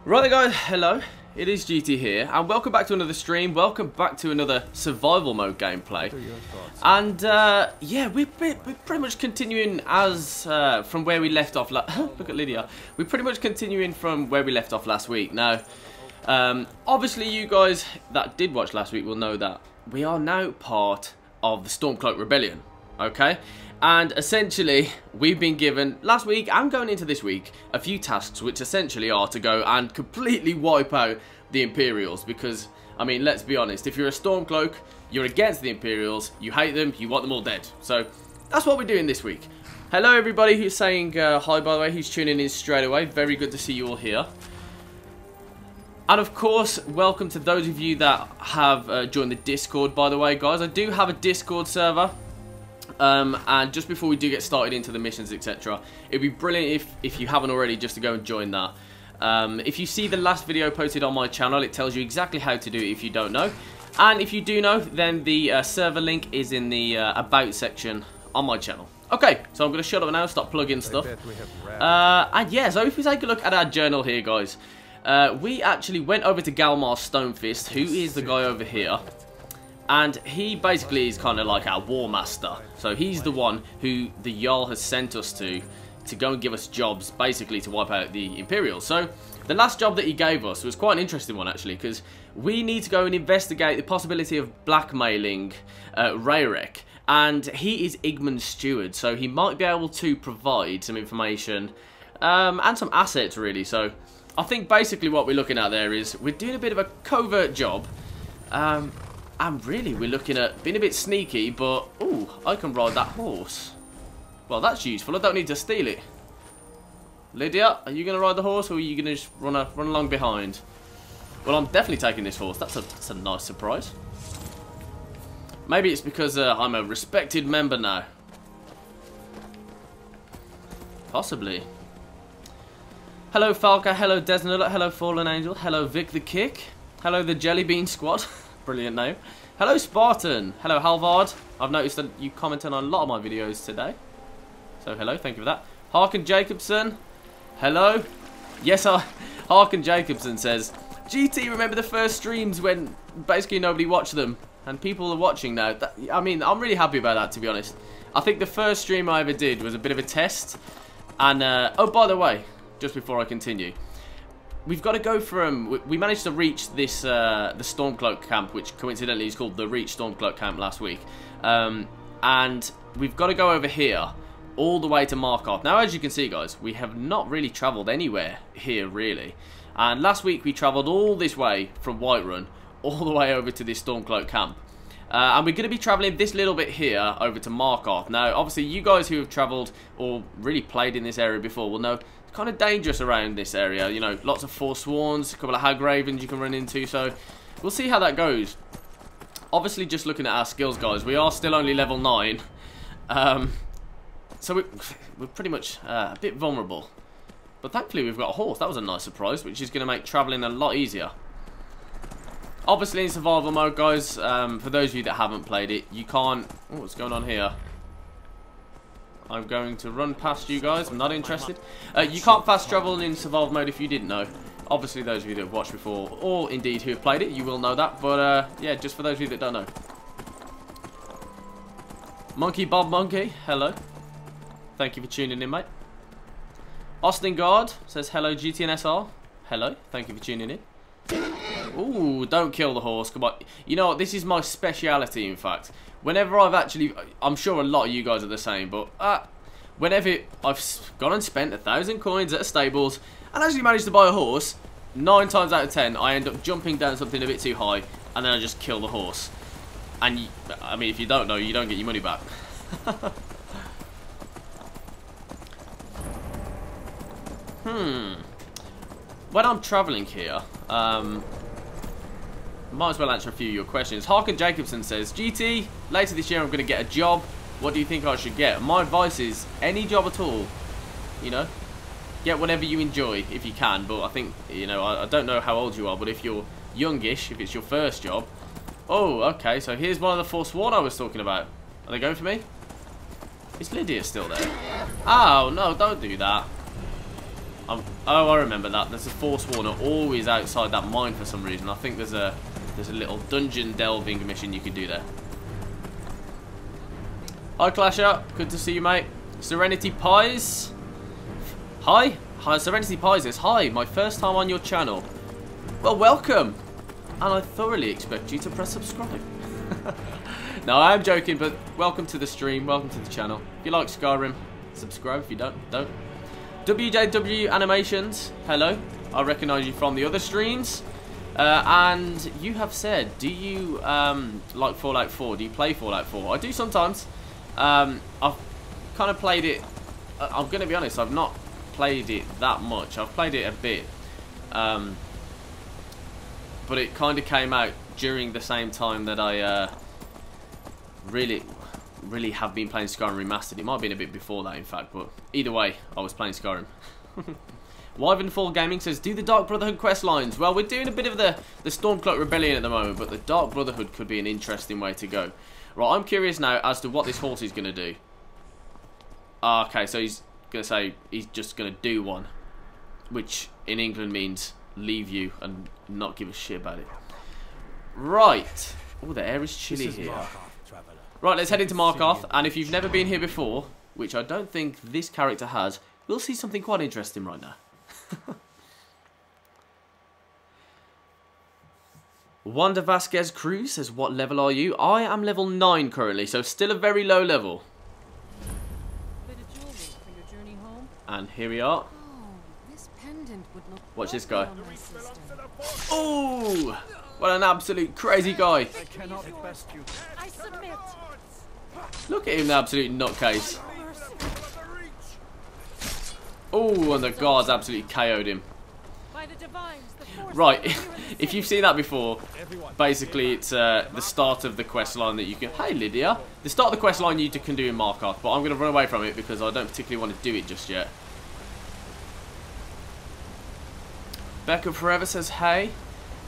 Right guys, hello, it is GT here, and welcome back to another stream, welcome back to another survival mode gameplay. And yeah, we're pretty much continuing as from where we left off. Look at Lydia. We're pretty much continuing from where we left off last week. Now, obviously you guys that did watch last week will know that we are now part of the Stormcloak Rebellion, okay? And essentially, we've been given, last week and going into this week, a few tasks which essentially are to go and completely wipe out the Imperials. Because, I mean, let's be honest, if you're a Stormcloak, you're against the Imperials, you hate them, you want them all dead. So, that's what we're doing this week. Hello everybody who's saying hi, by the way, who's tuning in straight away. Very good to see you all here. And of course, welcome to those of you that have joined the Discord, by the way, guys. I do have a Discord server. And just before we do get started into the missions, etc., it'd be brilliant if you haven't already, just to go and join that. If you see the last video posted on my channel, it tells you exactly how to do it if you don't know. And if you do know, then the server link is in the about section on my channel. Okay, so I'm going to shut up now, stop plugging stuff. And yeah, so if we take a look at our journal here, guys, we actually went over to Galmar Stonefist, who is the guy over here. And he basically is kind of like our war master. So he's the one who the Jarl has sent us to go and give us jobs, basically to wipe out the Imperials. So the last job that he gave us was quite an interesting one, actually, because we need to go and investigate the possibility of blackmailing Rayrek. And he is Igman's steward, so he might be able to provide some information and some assets, really. So I think basically what we're looking at there is we're doing a bit of a covert job. And really, we're looking at being a bit sneaky, but, ooh, I can ride that horse. Well, that's useful. I don't need to steal it. Lydia, are you going to ride the horse, or are you going to just run along behind? Well, I'm definitely taking this horse. That's a nice surprise. Maybe it's because I'm a respected member now. Possibly. Hello, Falca. Hello, Desnula. Hello, Fallen Angel. Hello, Vic the Kick. Hello, the Jellybean Squad. Brilliant name. Hello, Spartan. Hello, Halvard. I've noticed that you commented on a lot of my videos today. So, hello. Thank you for that. Harkin Jacobson. Hello. Yes, Harkin Jacobson says, GT, remember the first streams when basically nobody watched them? And people are watching now. I mean, I'm really happy about that, to be honest. I think the first stream I ever did was a bit of a test. And, oh, by the way, just before I continue, we've got to go from... We managed to reach this the Stormcloak camp, which coincidentally is called the Reach Stormcloak camp last week. And we've got to go over here, all the way to Markarth. Now, as you can see, guys, we have not really travelled anywhere here, really. And last week, we travelled all this way from Whiterun, all the way over to this Stormcloak camp. And we're going to be travelling this little bit here over to Markarth. Now, obviously, you guys who have travelled or really played in this area before will know kind of dangerous around this area, you know, lots of Forsworns, a couple of Hagravens you can run into, so we'll see how that goes. Obviously, just looking at our skills, guys, we are still only level 9, so we're pretty much a bit vulnerable, but thankfully we've got a horse. That was a nice surprise, which is going to make travelling a lot easier. Obviously, in survival mode, guys, for those of you that haven't played it, you can't... Oh, what's going on here? I'm going to run past you guys. I'm not interested. You can't fast travel in survival mode if you didn't know. Obviously, those of you that have watched before, or indeed who have played it, you will know that. But yeah, just for those of you that don't know. Monkey Bob Monkey, hello. Thank you for tuning in, mate. SunGard says hello, GTandSR. Hello, thank you for tuning in. Ooh, don't kill the horse. Come on. You know what? This is my speciality, in fact. Whenever I've actually... I'm sure a lot of you guys are the same, but... whenever I've gone and spent 1,000 coins at a stables and actually managed to buy a horse, 9 times out of 10, I end up jumping down something a bit too high, and then I just kill the horse. And, I mean, if you don't know, you don't get your money back. When I'm travelling here, might as well answer a few of your questions. Harkin Jacobson says, GT, later this year I'm going to get a job. What do you think I should get? My advice is, any job at all. You know, get whatever you enjoy if you can. But I think, you know, I don't know how old you are, but if you're youngish, if it's your first job. Oh, okay, so here's one of the Forsworn I was talking about. Are they going for me? Is Lydia still there? Oh, no, don't do that. Oh, I remember that. There's a Forsworn always outside that mine for some reason. I think there's a little dungeon delving mission you can do there. Hi, Clasher. Good to see you, mate. Serenity Pies. Hi. Hi, Serenity Pies says, hi, my first time on your channel. Well, welcome. And I thoroughly expect you to press subscribe. No, I am joking, but welcome to the stream. Welcome to the channel. If you like Skyrim, subscribe. If you don't. WJW Animations, hello. I recognise you from the other streams. And you have said, do you like Fallout 4? Do you play Fallout 4? I do sometimes. I've kind of played it. I'm going to be honest, I've not played it that much. I've played it a bit. But it kind of came out during the same time that I really have been playing Skyrim Remastered. It might have been a bit before that, in fact, but either way, I was playing Skyrim. Wyvernfall Gaming says, do the Dark Brotherhood quest lines. Well, we're doing a bit of the Stormcloak Rebellion at the moment, but the Dark Brotherhood could be an interesting way to go. Right, I'm curious now as to what this horse is going to do. Okay, so he's going to say he's just going to do one, which in England means leave you and not give a shit about it. Right. Oh, the air is chilly here. Right, let's head into Markarth, and if you've never been here before, which I don't think this character has, we'll see something quite interesting right now. Wanda Vasquez Cruz says, what level are you? I am level 9 currently, so still a very low level. Bit of jewelry for your journey home. And here we are. Oh, this pendant would look watch this guy. on my system. Oh, what an absolute crazy guy. I cannot best you. I submit. Look at him, the absolute nutcase. Oh, and the guards absolutely KO'd him. By the divines, the force Right, of the if you've seen that before, basically it's the start of the quest line that you can... Hey, Lydia. The start of the quest line you can do in Markarth, but I'm going to run away from it because I don't particularly want to do it just yet. BeccaForever says, hey.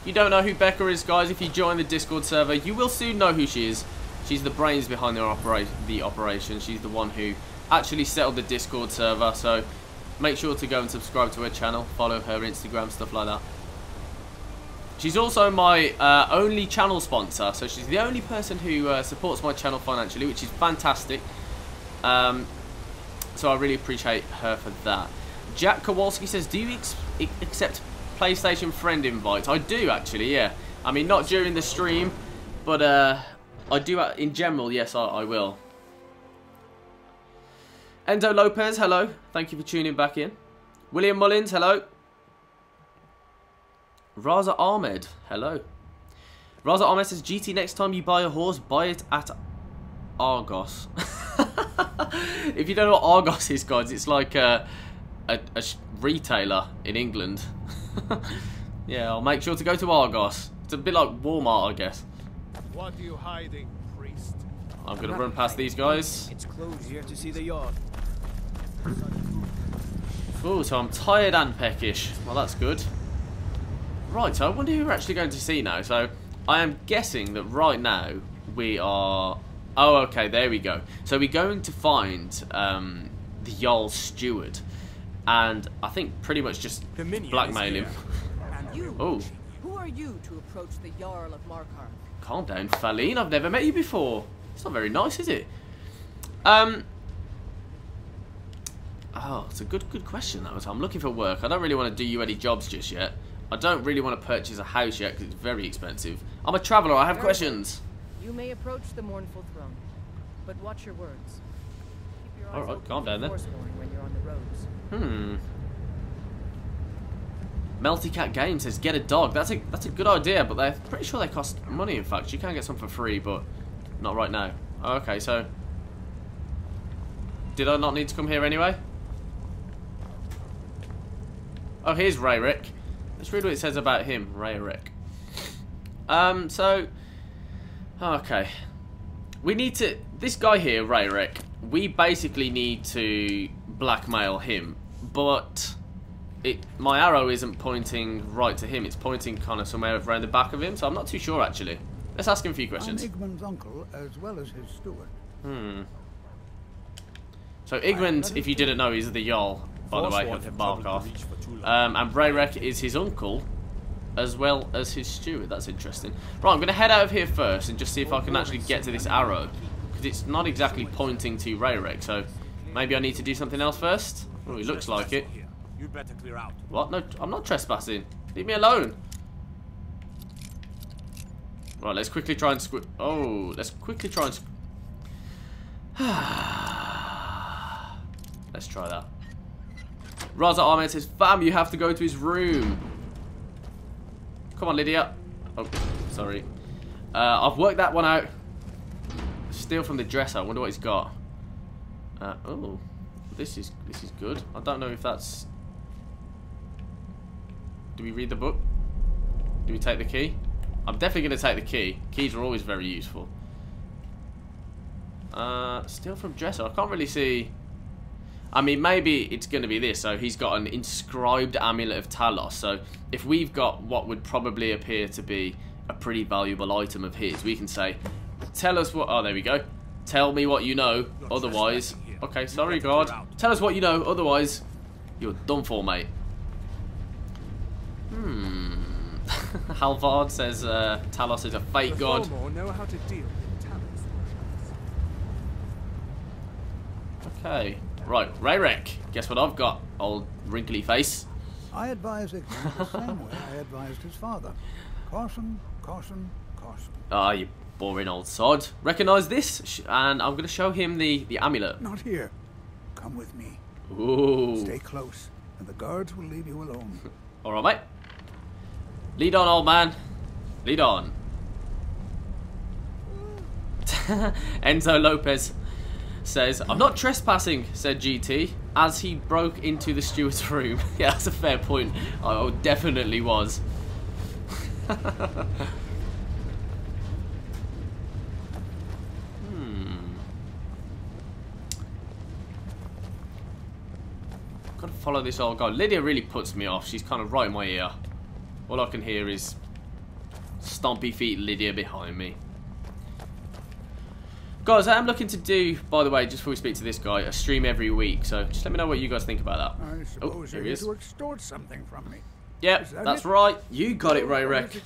If you don't know who Becca is, guys, if you join the Discord server, you will soon know who she is. She's the brains behind the operation. She's the one who actually settled the Discord server, so make sure to go and subscribe to her channel, follow her Instagram, stuff like that. She's also my only channel sponsor, so she's the only person who supports my channel financially, which is fantastic. So I really appreciate her for that. Jack Kowalski says, do you accept PlayStation friend invites? I do, actually, yeah. I mean, not during the stream, but I do, in general, yes, I will. Endo Lopez, hello. Thank you for tuning back in. William Mullins, hello. Raza Ahmed, hello. Raza Ahmed says, GT, next time you buy a horse, buy it at Argos. If you don't know what Argos is, guys, it's like a retailer in England. Yeah, I'll make sure to go to Argos. It's a bit like Walmart, I guess. What are you hiding, priest? I'm going to run past these guys. It's closed here to see the yard. Ooh, so I'm tired and peckish. Well, that's good. Right, so I wonder who we're actually going to see now. So I am guessing that right now we are... Oh, okay, there we go. So we're going to find the Jarl's steward. And I think pretty much just blackmail him. Oh. Who are you to approach the Jarl of Markarth? Calm down, Faline. I've never met you before. It's not very nice, is it? Oh, it's a good question, that was. I'm looking for work. I don't really want to do you any jobs just yet. I don't really want to purchase a house yet because it's very expensive. I'm a traveller. I have questions. You may approach the mournful throne, but watch your words. Keep your eyes Alright, open calm down then. for Forsworn when you're on the roads. Melty Game says, get a dog. That's a good idea, but they're pretty sure they cost money, in fact. You can get some for free, but not right now. Oh, okay, so... Did I not need to come here anyway? Oh, here's Rayrick. Let's read what it says about him, Rayrick. So... Okay. We need to... This guy here, Rayrick, we basically need to blackmail him, but... my arrow isn't pointing right to him, it's pointing kind of somewhere around the back of him, so I'm not too sure actually. Let's ask him a few questions. I'm Igmund's uncle as well as his steward. So Igmund, if you didn't know, is the Jarl by the way, of Markarth. And Rayrek is his uncle, as well as his steward. That's interesting. Right, I'm going to head out of here first and just see if I can actually get to this arrow. Because it's not exactly pointing to Rayrek, so maybe I need to do something else first? Oh, it looks like it. You better clear out. What? No, I'm not trespassing. Leave me alone. Right, let's quickly try and oh, let's quickly try and let's try that. Raza Ahmed says, fam, you have to go to his room. Come on, Lydia. Oh, sorry. I've worked that one out. Steal from the dresser. I wonder what he's got. Oh, this is good. I don't know if that's. Do we read the book? Do we take the key? I'm definitely going to take the key. Keys are always very useful. Steal from dresser. I can't really see. I mean, maybe it's going to be this. So he's got an inscribed amulet of Talos. So if we've got what would probably appear to be a pretty valuable item of his, we can say, tell us what... Oh, there we go. Tell me what you know. Otherwise... Okay, sorry, God. Tell us what you know. Otherwise, you're done for, mate. Halvard says Talos is a fake god. Know how to deal with Talos. Okay. Right, Rayrek. Guess what I've got, old wrinkly face. I advise Ignan the same way I advised his father. Caution, caution, caution. Ah, you boring old sod. Recognise this? And I'm going to show him the amulet. Not here. Come with me. Ooh. Stay close, and the guards will leave you alone. Alright, mate. Lead on, old man. Lead on. Enzo Lopez says, I'm not trespassing, said GT, as he broke into the steward's room. Yeah, that's a fair point. I definitely was. Gotta follow this old guy. Lydia really puts me off. She's kind of right in my ear. All I can hear is stompy feet Lydia behind me. Guys, I am looking to do, by the way, just before we speak to this guy, a stream every week. So just let me know what you guys think about that. I suppose you're here to extort something from me. Yep, that's right. You got it, Rayrek.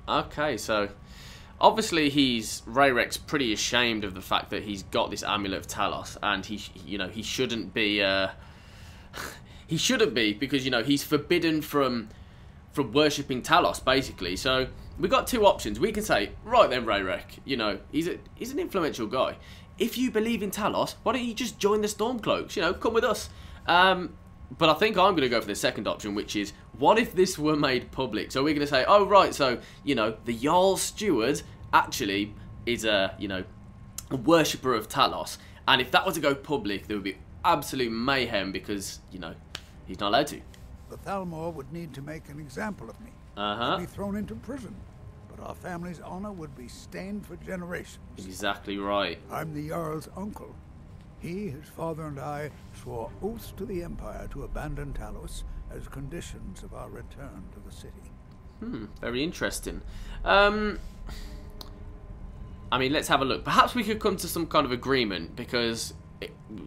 Okay, so obviously Rayrek's pretty ashamed of the fact that he's got this amulet of Talos, and he shouldn't be. He shouldn't be, because he's forbidden from worshipping Talos, basically. So we've got two options. We can say, right then, Rayrek, he's an influential guy. If you believe in Talos, why don't you just join the Stormcloaks? Come with us. But I think I'm going to go for the second option, which is, what if this were made public? So we're going to say, oh, right, so, the Jarl's steward actually is a worshipper of Talos. And if that were to go public, there would be absolute mayhem because, he's not allowed to. The Thalmor would need to make an example of me. Uh-huh. Be thrown into prison. But our family's honor would be stained for generations. Exactly right. I'm the Jarl's uncle. He, his father, and I swore oaths to the Empire to abandon Talos as conditions of our return to the city. Very interesting. I mean, let's have a look. Perhaps we could come to some kind of agreement, because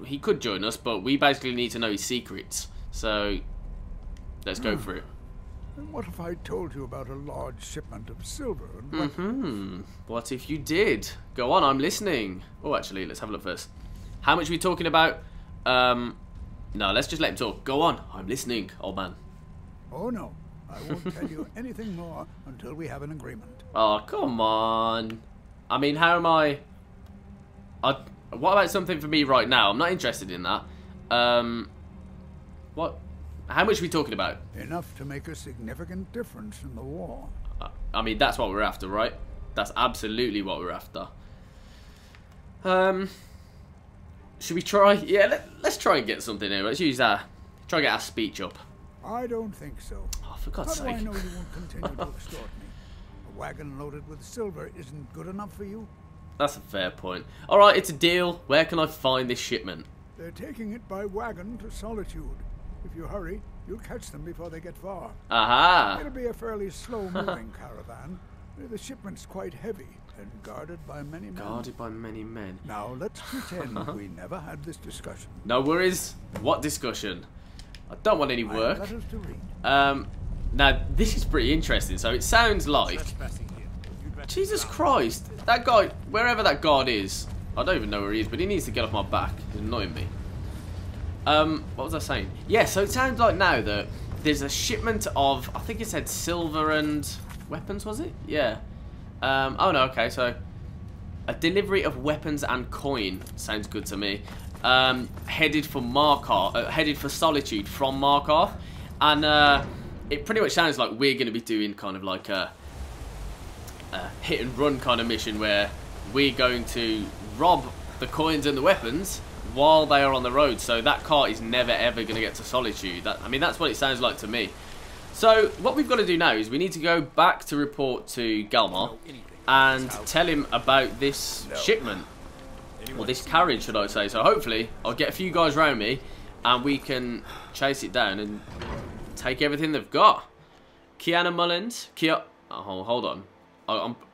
he could join us, but we basically need to know his secrets. So, let's go for it. And what if I told you about a large shipment of silver and weapons? What if you did? Go on, I'm listening. Oh, actually, let's have a look first. How much are we talking about? No, let's just let him talk. Go on, I'm listening, old man. Oh, no. I won't tell you anything more until we have an agreement. Oh, come on. I mean, how am I... What about something for me right now? I'm not interested in that. What? How much are we talking about? Enough to make a significant difference in the war. I mean, that's what we're after, right? That's absolutely what we're after. Should we try? Yeah, let's try and get something here. Let's use that. Try and get our speech up. I don't think so. Oh, for God's sake. How do I know you won't continue to extort me? A wagon loaded with silver isn't good enough for you? That's a fair point. Alright, it's a deal. Where can I find this shipment? They're taking it by wagon to Solitude. If you hurry, you'll catch them before they get far. Aha! It'll be a fairly slow-moving caravan. The shipment's quite heavy and guarded by many men. Guarded by many men. Now let's pretend we never had this discussion. No worries. What discussion? I don't want any work. Letters to read. Now this is pretty interesting. So it sounds like, Jesus Christ, that guy, wherever that guard is, I don't even know where he is, but he needs to get off my back. He's annoying me. What was I saying? Yeah, so it sounds like now that there's a shipment of, I think it said silver and weapons, was it? Yeah. Oh no, okay, so a delivery of weapons and coin sounds good to me. Headed for Markarth, headed for Solitude from Markarth, and it pretty much sounds like we're going to be doing kind of like a hit and run kind of mission where we're going to rob the coins and the weapons while they are on the road, so that cart is never ever going to get to Solitude. I mean, that's what it sounds like to me. So what we've got to do now is we need to go back to report to Galmar and tell him about this shipment, or this carriage should I say. So hopefully I'll get a few guys around me and we can chase it down and take everything they've got. Kiana Mullins, oh, hold on.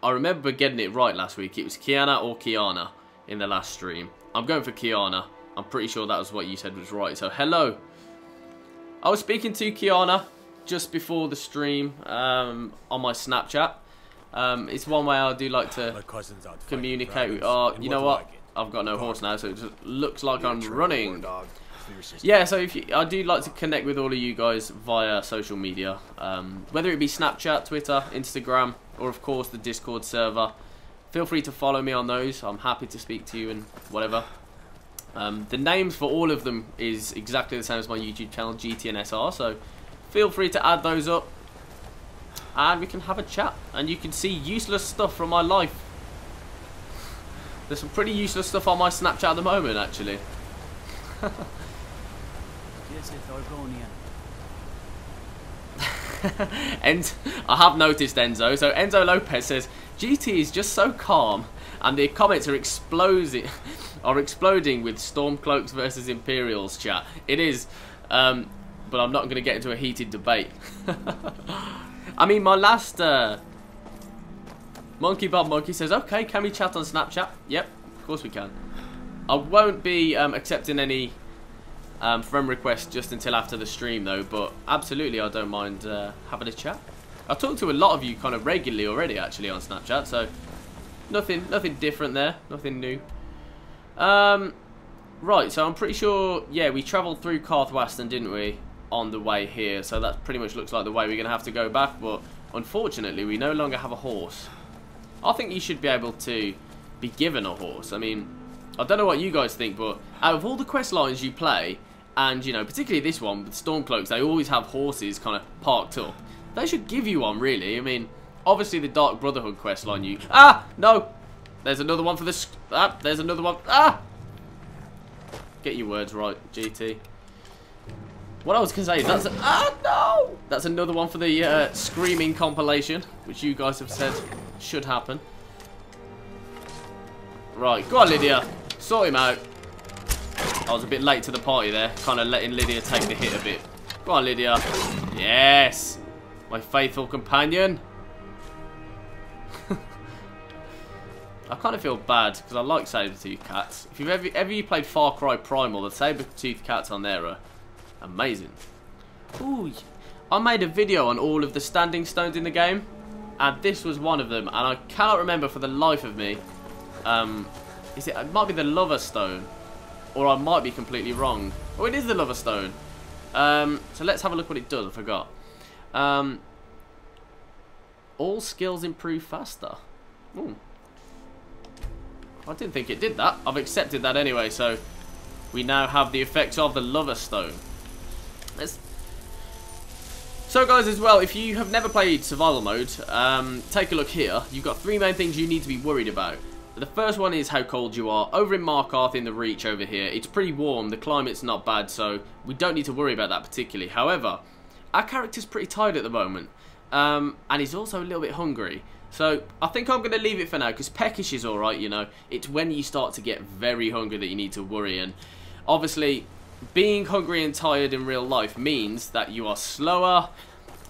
I remember getting it right last week. It was Kiana or Kiana in the last stream. I'm going for Kiana. I'm pretty sure that was what you said was right. So hello. I was speaking to Kiana just before the stream on my Snapchat. It's one way I do like to communicate with. Oh, you know what? I've got no horse now, so it just looks like I'm running. Yeah, so I do like to connect with all of you guys via social media, whether it be Snapchat, Twitter, Instagram, or of course the Discord server. Feel free to follow me on those. I'm happy to speak to you and whatever. The names for all of them is exactly the same as my YouTube channel, GTandSR, so feel free to add those up and we can have a chat and you can see useless stuff from my life. There's some pretty useless stuff on my Snapchat at the moment, actually. And I have noticed Enzo. So Enzo Lopez says GT is just so calm, and the comments are exploding with Stormcloaks versus Imperials chat. It is, but I'm not going to get into a heated debate. I mean, my last Monkey Bob Monkey says, okay, can we chat on Snapchat? Yep, of course we can. I won't be accepting any friend requests just until after the stream though, but absolutely I don't mind having a chat. I talk to a lot of you kind of regularly already actually on Snapchat, so nothing different there, nothing new. Right, so I'm pretty sure, yeah, we travelled through Karthwasten, didn't we, on the way here, so that pretty much looks like the way we're going to have to go back, but unfortunately we no longer have a horse. I think you should be able to be given a horse. I mean, I don't know what you guys think, but out of all the quest lines you play, and, you know, particularly this one with Stormcloaks, they always have horses kind of parked up. They should give you one, really. I mean, obviously the Dark Brotherhood quest line you... Ah! No! There's another one for this... Ah! There's another one... Ah! Get your words right, GT. What I was going to say is that's... Ah, no! That's another one for the Screaming compilation, which you guys have said should happen. Right, go on, Lydia. Sort him out. I was a bit late to the party there, kind of letting Lydia take the hit a bit. Go on, Lydia. Yes! My faithful companion. I kind of feel bad, because I like saber-tooth cats. If you've ever played Far Cry Primal, the saber-tooth cats on there are amazing. Ooh, I made a video on all of the standing stones in the game, and this was one of them, and I cannot remember for the life of me. It might be the Lover Stone, or I might be completely wrong. Oh, it is the Lover Stone. So let's have a look what it does. I forgot. All skills improve faster. Ooh. I didn't think it did that. I've accepted that anyway, so we now have the effects of the Lover Stone. So guys, as well, if you have never played survival mode, take a look here. You've got three main things you need to be worried about. The first one is how cold you are. Over in Markarth, in the Reach over here, it's pretty warm. The climate's not bad, so we don't need to worry about that particularly. However, our character's pretty tired at the moment, and he's also a little bit hungry. So I think I'm going to leave it for now, because peckish is alright, you know. It's when you start to get very hungry that you need to worry, and obviously being hungry and tired in real life means that you are slower,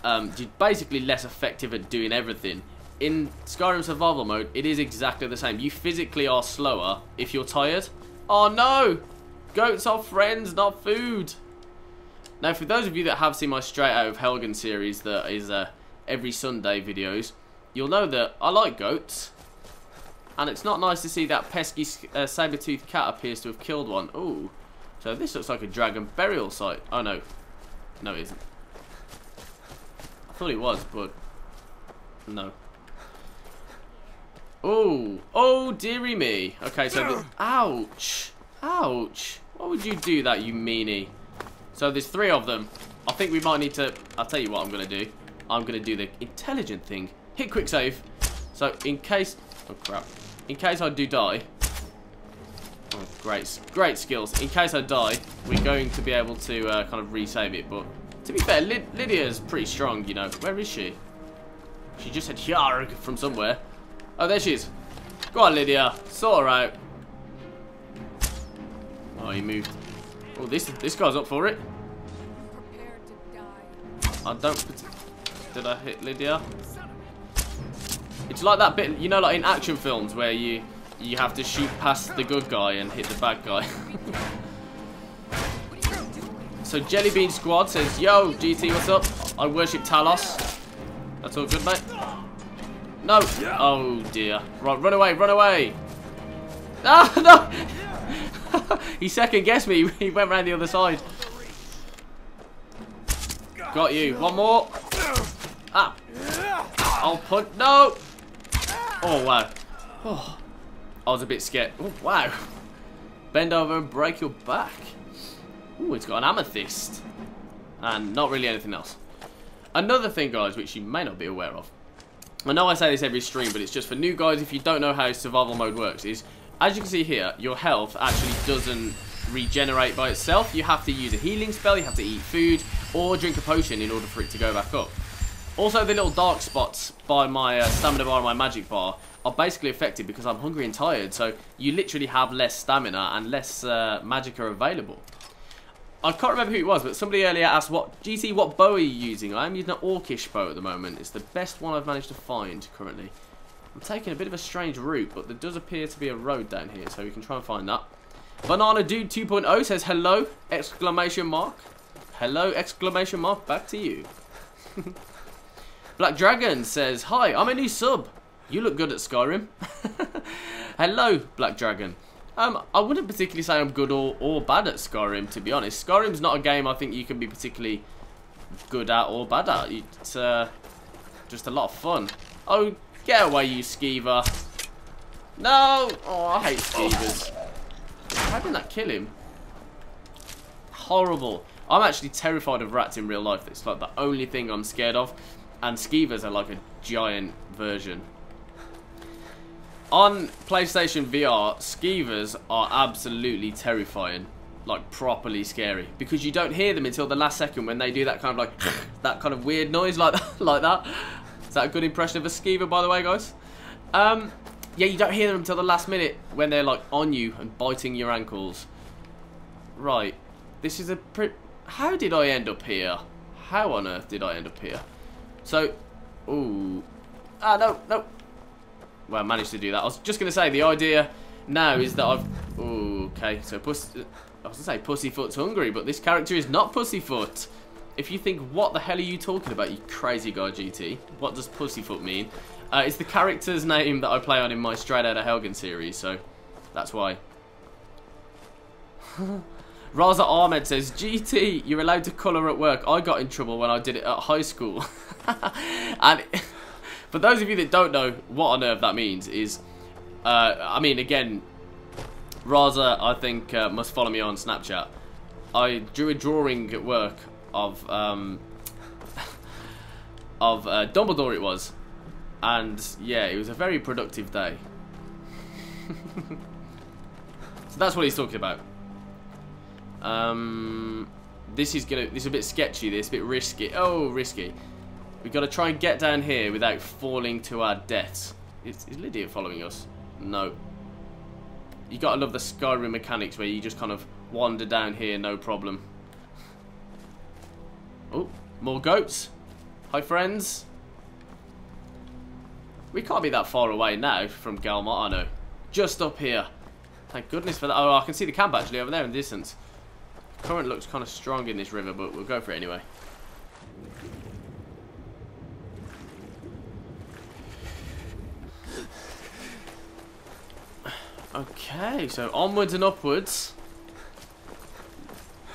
you're basically less effective at doing everything. in Skyrim survival mode, it is exactly the same. You physically are slower if you're tired. Oh no! Goats are friends, not food. Now, for those of you that have seen my Straight Out of Helgen series, that is every Sunday videos, you'll know that I like goats. And it's not nice to see that pesky saber-toothed cat appears to have killed one. Ooh. So this looks like a dragon burial site. Oh no. No, it isn't. I thought it was, but no. Oh. Oh, dearie me. Okay, so ouch. Ouch. Why would you do that, you meanie? So there's 3 of them. I think we might need to... I'll tell you what I'm going to do. I'm going to do the intelligent thing. Hit quick save. So in case... Oh, crap. In case I do die... Oh, great skills. In case I die, we're going to be able to kind of resave it. But to be fair, Lydia's pretty strong, you know. Where is she? She just said yarg from somewhere. Oh, there she is. Go on, Lydia. Sort her out. Oh, he moved. Oh, this guy's up for it. Prepare to die. I don't... Did I hit Lydia? It's like that bit, you know, like in action films where you have to shoot past the good guy and hit the bad guy. So Jellybean Squad says, yo, GT, what's up? I worship Talos. That's all good, mate. No. Oh, dear. Right, run away, run away. Ah, no. He second guessed me. He went round the other side. Got you. One more. Ah. I'll put. No. Oh, wow. Oh, I was a bit scared. Oh, wow. Bend over and break your back. Ooh, it's got an amethyst. And not really anything else. Another thing, guys, which you may not be aware of. I know I say this every stream, but it's just for new guys if you don't know how survival mode works. Is, as you can see here, your health actually doesn't regenerate by itself. You have to use a healing spell, you have to eat food, or drink a potion in order for it to go back up. Also, the little dark spots by my stamina bar and my magic bar are basically affected because I'm hungry and tired. So you literally have less stamina and less magicka available. I can't remember who it was, but somebody earlier asked, GT, what bow are you using? I am using an orcish bow at the moment. It's the best one I've managed to find currently. I'm taking a bit of a strange route, but there does appear to be a road down here, so we can try and find that. Banana Dude 2.0 says hello, exclamation mark. Hello, exclamation mark, back to you. Black Dragon says, hi, I'm a new sub. You look good at Skyrim. Hello, Black Dragon. I wouldn't particularly say I'm good or bad at Skyrim, to be honest. Skyrim's not a game I think you can be particularly good at or bad at. It's just a lot of fun. Oh, get away, you skeever. No! Oh, I hate skeevers. How did that kill him? Horrible. I'm actually terrified of rats in real life. It's like the only thing I'm scared of. And skeevers are like a giant version. On PlayStation VR, skeevers are absolutely terrifying. Like, properly scary. Because you don't hear them until the last second when they do that kind of like, that kind of weird noise like that. Like that. Is that a good impression of a skeever, by the way, guys? Yeah, you don't hear them until the last minute when they're like on you and biting your ankles. Right. This is a how did I end up here? How on earth did I end up here? So, ooh. Ah, no, no. Well, I managed to do that. I was just going to say, the idea now is that I've... Ooh, okay. So, I was going to say Pussyfoot's hungry, but this character is not Pussyfoot. If you think, what the hell are you talking about, you crazy guy, GT? What does Pussyfoot mean? It's the character's name that I play on in my Straight Outta Helgen series, so that's why. Raza Ahmed says, GT, you're allowed to colour at work. I got in trouble when I did it at high school. And for those of you that don't know what on earth that means is, I mean, again, Raza, I think, must follow me on Snapchat. I drew a drawing at work of Dumbledore it was. And, yeah, it was a very productive day. So that's what he's talking about. This is a bit sketchy, this, a bit risky. Oh, risky. We've got to try and get down here without falling to our deaths. Is Lydia following us? No. You got to love the Skyrim mechanics where you just kind of wander down here, no problem. Oh, more goats. Hi, friends. We can't be that far away now from Galmar. I know. Just up here. Thank goodness for that. Oh, I can see the camp actually over there in the distance. Current looks kind of strong in this river, but we'll go for it anyway. Okay, so onwards and upwards.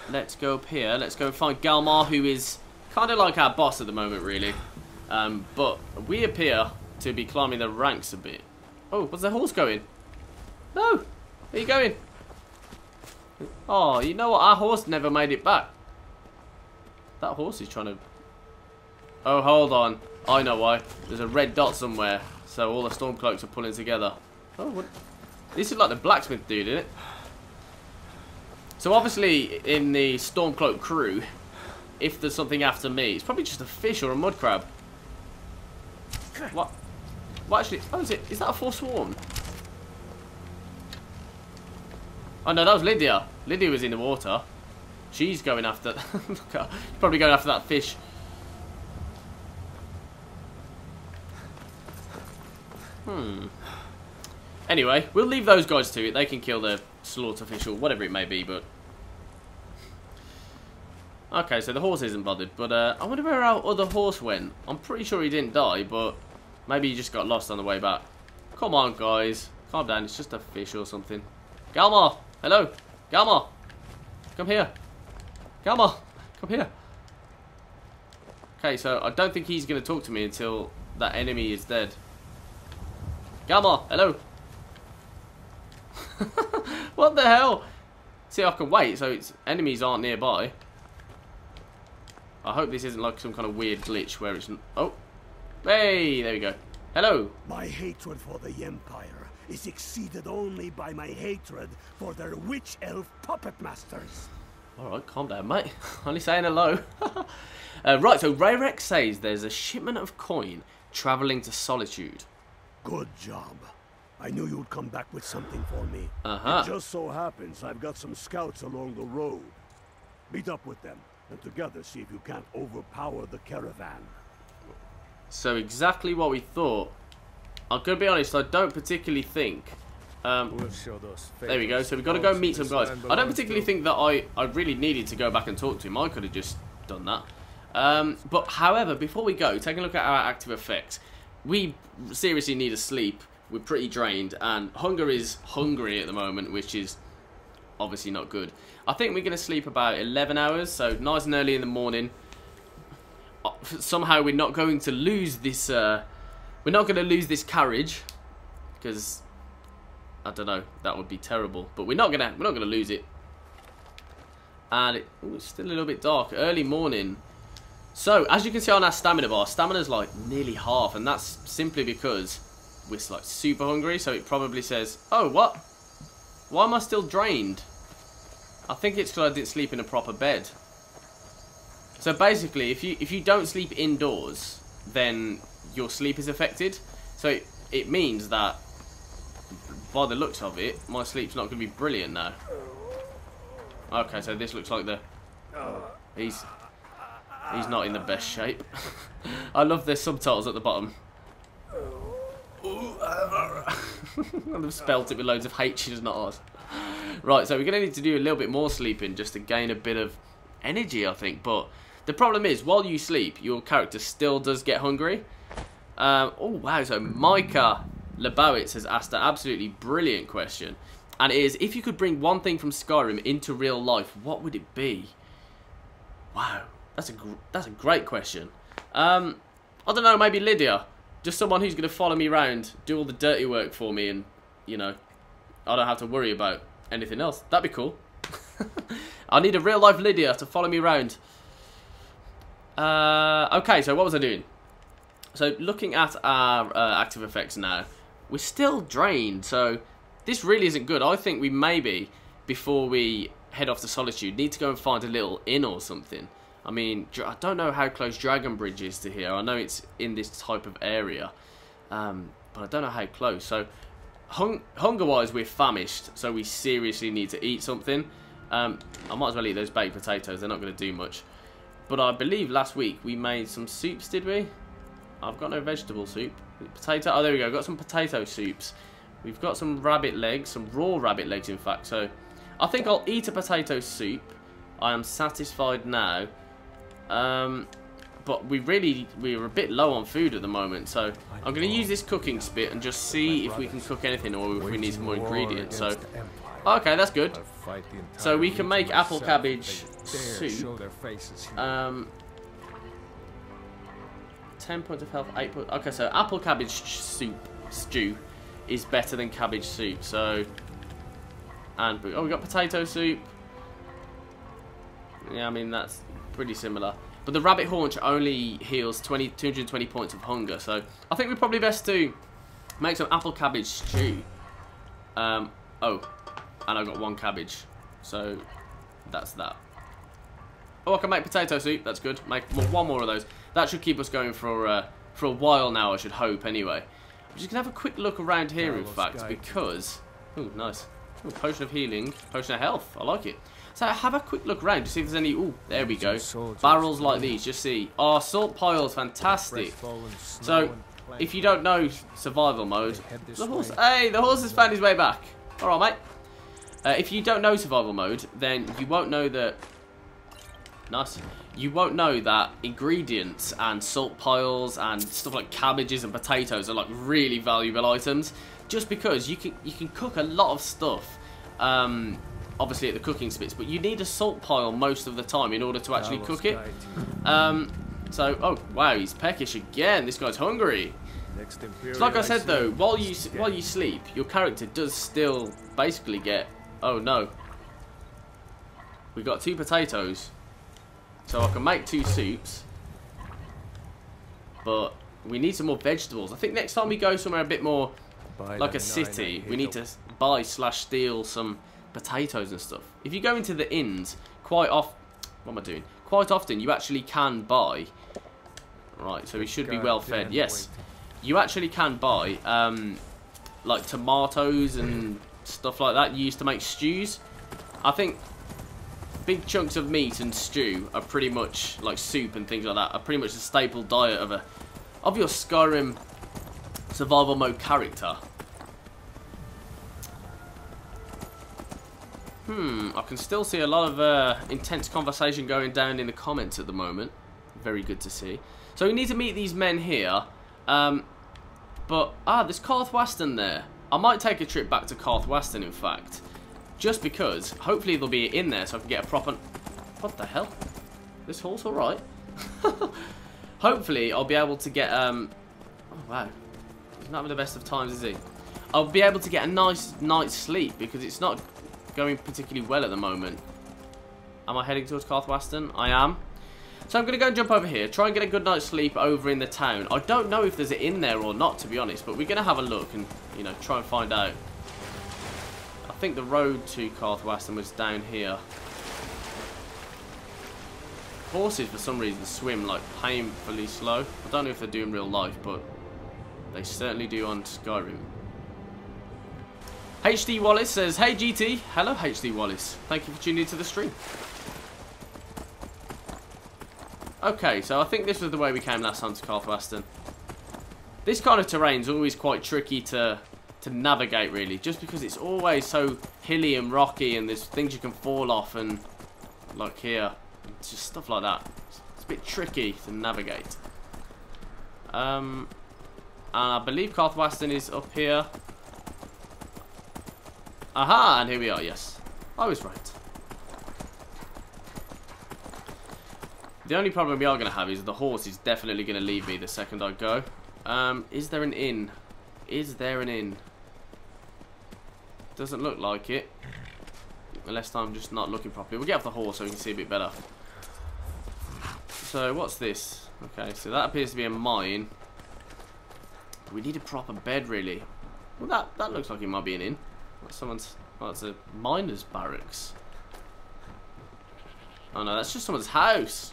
Let's go up here. Let's go find Galmar, who is kind of like our boss at the moment, really. But we appear to be climbing the ranks a bit. Oh, what's the horse going? No! Where are you going? Oh, you know what? Our horse never made it back. That horse is trying to... Oh, hold on. I know why. There's a red dot somewhere. So all the Stormcloaks are pulling together. Oh, what? This is like the blacksmith dude, isn't it? So obviously, in the Stormcloak crew, if there's something after me, it's probably just a fish or a mud crab. What? What actually? Oh, is that a Forsworn? Oh no, that was Lydia. Lydia was in the water. She's going after... probably going after that fish. Anyway, we'll leave those guys to it. They can kill the slaughterfish or whatever it may be, but... Okay, so the horse isn't bothered, but I wonder where our other horse went. I'm pretty sure he didn't die, but maybe he just got lost on the way back. Come on, guys. Calm down, it's just a fish or something. Galmar! Hello! Galmar! Come here! Galmar! Come here! Okay, so I don't think he's going to talk to me until that enemy is dead. Galmar! Hello! What the hell? See, I can wait, so its enemies aren't nearby. I hope this isn't like some kind of weird glitch where it's... Oh! Hey! There we go. Hello! My hatred for the Empire is exceeded only by my hatred for their witch elf puppet masters. Alright, calm down, mate. Only saying hello. Right, so Rayrex says there's a shipment of coin travelling to Solitude. Good job. I knew you'd come back with something for me. Uh-huh. It just so happens I've got some scouts along the road. Meet up with them, and together see if you can't overpower the caravan. So exactly what we thought. I'm going to be honest, I don't particularly think... there we go, so we've got to go meet some guys. I don't particularly think that I really needed to go back and talk to him. I could have just done that. But however, before we go, take a look at our active effects. We seriously need a sleep. We're pretty drained, and hunger is hungry at the moment, which is obviously not good. I think we're going to sleep about 11 hours, so nice and early in the morning. Somehow we're not going to lose this... we're not going to lose this carriage, because I don't know, that would be terrible. But we're not gonna lose it. And it's still a little bit dark. Early morning. So as you can see on our stamina bar, stamina's like nearly half, and that's simply because we're like super hungry. So it probably says, oh, what? Why am I still drained? I think it's because I didn't sleep in a proper bed. So basically, if you don't sleep indoors, then your sleep is affected. So it means that, by the looks of it, my sleep's not going to be brilliant now. Okay, so this looks like the... He's not in the best shape. I love the subtitles at the bottom. I've spelt it with loads of H's, not R's. Right, so we're going to need to do a little bit more sleeping just to gain a bit of energy, I think. But the problem is, while you sleep, your character still does get hungry. Oh, wow. So Micha Lebowitz has asked an absolutely brilliant question. And it is, if you could bring one thing from Skyrim into real life, what would it be? Wow. That's a great question. I don't know, maybe Lydia. Just someone who's going to follow me around, do all the dirty work for me, and, you know, I don't have to worry about anything else. That'd be cool. I need a real-life Lydia to follow me around. Okay, so what was I doing? So, looking at our active effects now, we're still drained, so this really isn't good. I think we maybe, before we head off to Solitude, need to go and find a little inn or something. I mean, I don't know how close Dragon Bridge is to here. I know it's in this type of area, but I don't know how close. So, hunger-wise, we're famished, so we seriously need to eat something. I might as well eat those baked potatoes. They're not going to do much. But I believe last week we made some soups, did we? I've got no vegetable soup. Potato. Oh, there we go. Got some potato soups. We've got some rabbit legs, some raw rabbit legs, in fact. So, I think I'll eat a potato soup. I am satisfied now. But we're a bit low on food at the moment. So, I'm going to use this cooking spit and just see if we can cook anything or if we need some more ingredients. So, okay, that's good. So, we can make apple cabbage soup. 10 points of health, 8 points. Okay, so apple cabbage stew is better than cabbage soup. So, and oh, we got potato soup. Yeah, I mean that's pretty similar. But the rabbit haunch only heals 220 points of hunger. So I think we're probably best to make some apple cabbage stew. Oh, and I got 1 cabbage, so that's that. Oh, I can make potato soup. That's good. Make 1 more of those. That should keep us going for a while now, I should hope, anyway. I'm just going to have a quick look around here, in fact, because... Oh, nice. Ooh, potion of healing. Potion of health. I like it. So have a quick look around to see if there's any... Oh, there we go. Barrels like these, just see. Oh, salt piles, fantastic. So, if you don't know survival mode... The horse... Hey, the horse has found his way back. Alright, mate. If you don't know survival mode, then you won't know that... Nice. You won't know that ingredients and salt piles and stuff like cabbages and potatoes are like really valuable items, just because you can cook a lot of stuff, obviously at the cooking spits, but you need a salt pile most of the time in order to actually cook it. So, oh wow, he's peckish again. This guy's hungry. So like I said though, while you sleep, your character does still basically get... Oh no, we got 2 potatoes. So I can make 2 soups, but we need some more vegetables. I think next time we go somewhere a bit more like a city, we need to buy/steal some potatoes and stuff. If you go into the inns, quite often you actually can buy. Right, so we should be well fed. Yes, you actually can buy like tomatoes and stuff like that used to make stews. I think big chunks of meat and stew are pretty much, like soup and things like that, are pretty much the staple diet of your Skyrim survival mode character. I can still see a lot of intense conversation going down in the comments at the moment. Very good to see. So we need to meet these men here. But, there's Karthwasten there. I might take a trip back to Karthwasten, in fact. Just because, hopefully they'll be in there so I can get a proper... What the hell? This horse alright? Hopefully I'll be able to get... Oh wow. He's not having the best of times, is he? I'll be able to get a nice night's sleep because it's not going particularly well at the moment. Am I heading towards Karthwasten? I am. So I'm going to go and jump over here, try and get a good night's sleep over in the town. I don't know if there's an inn there or not, to be honest, but we're going to have a look and, you know, try and find out. I think the road to Karthwasten was down here. Horses, for some reason, swim like painfully slow. I don't know if they do in real life, but they certainly do on Skyrim. HD Wallace says, "Hey GT." Hello HD Wallace. Thank you for tuning into the stream. Okay, so I think this was the way we came last time to Karthwasten. This kind of terrain's always quite tricky to navigate, really, just because it's always so hilly and rocky and there's things you can fall off and like here, it's just stuff like that. It's a bit tricky to navigate. And I believe Karthwasten is up here. Aha, and here we are, yes. I was right. The only problem we are going to have is the horse is definitely going to leave me the second I go. Is there an inn? Is there an inn? Doesn't look like it. Unless I'm just not looking properly. We'll get off the horse so we can see a bit better. So, what's this? Okay, so that appears to be a mine. We need a proper bed, really. Well, that looks like it might be an inn. Someone's... Oh, it's a miner's barracks. Oh no, that's just someone's house.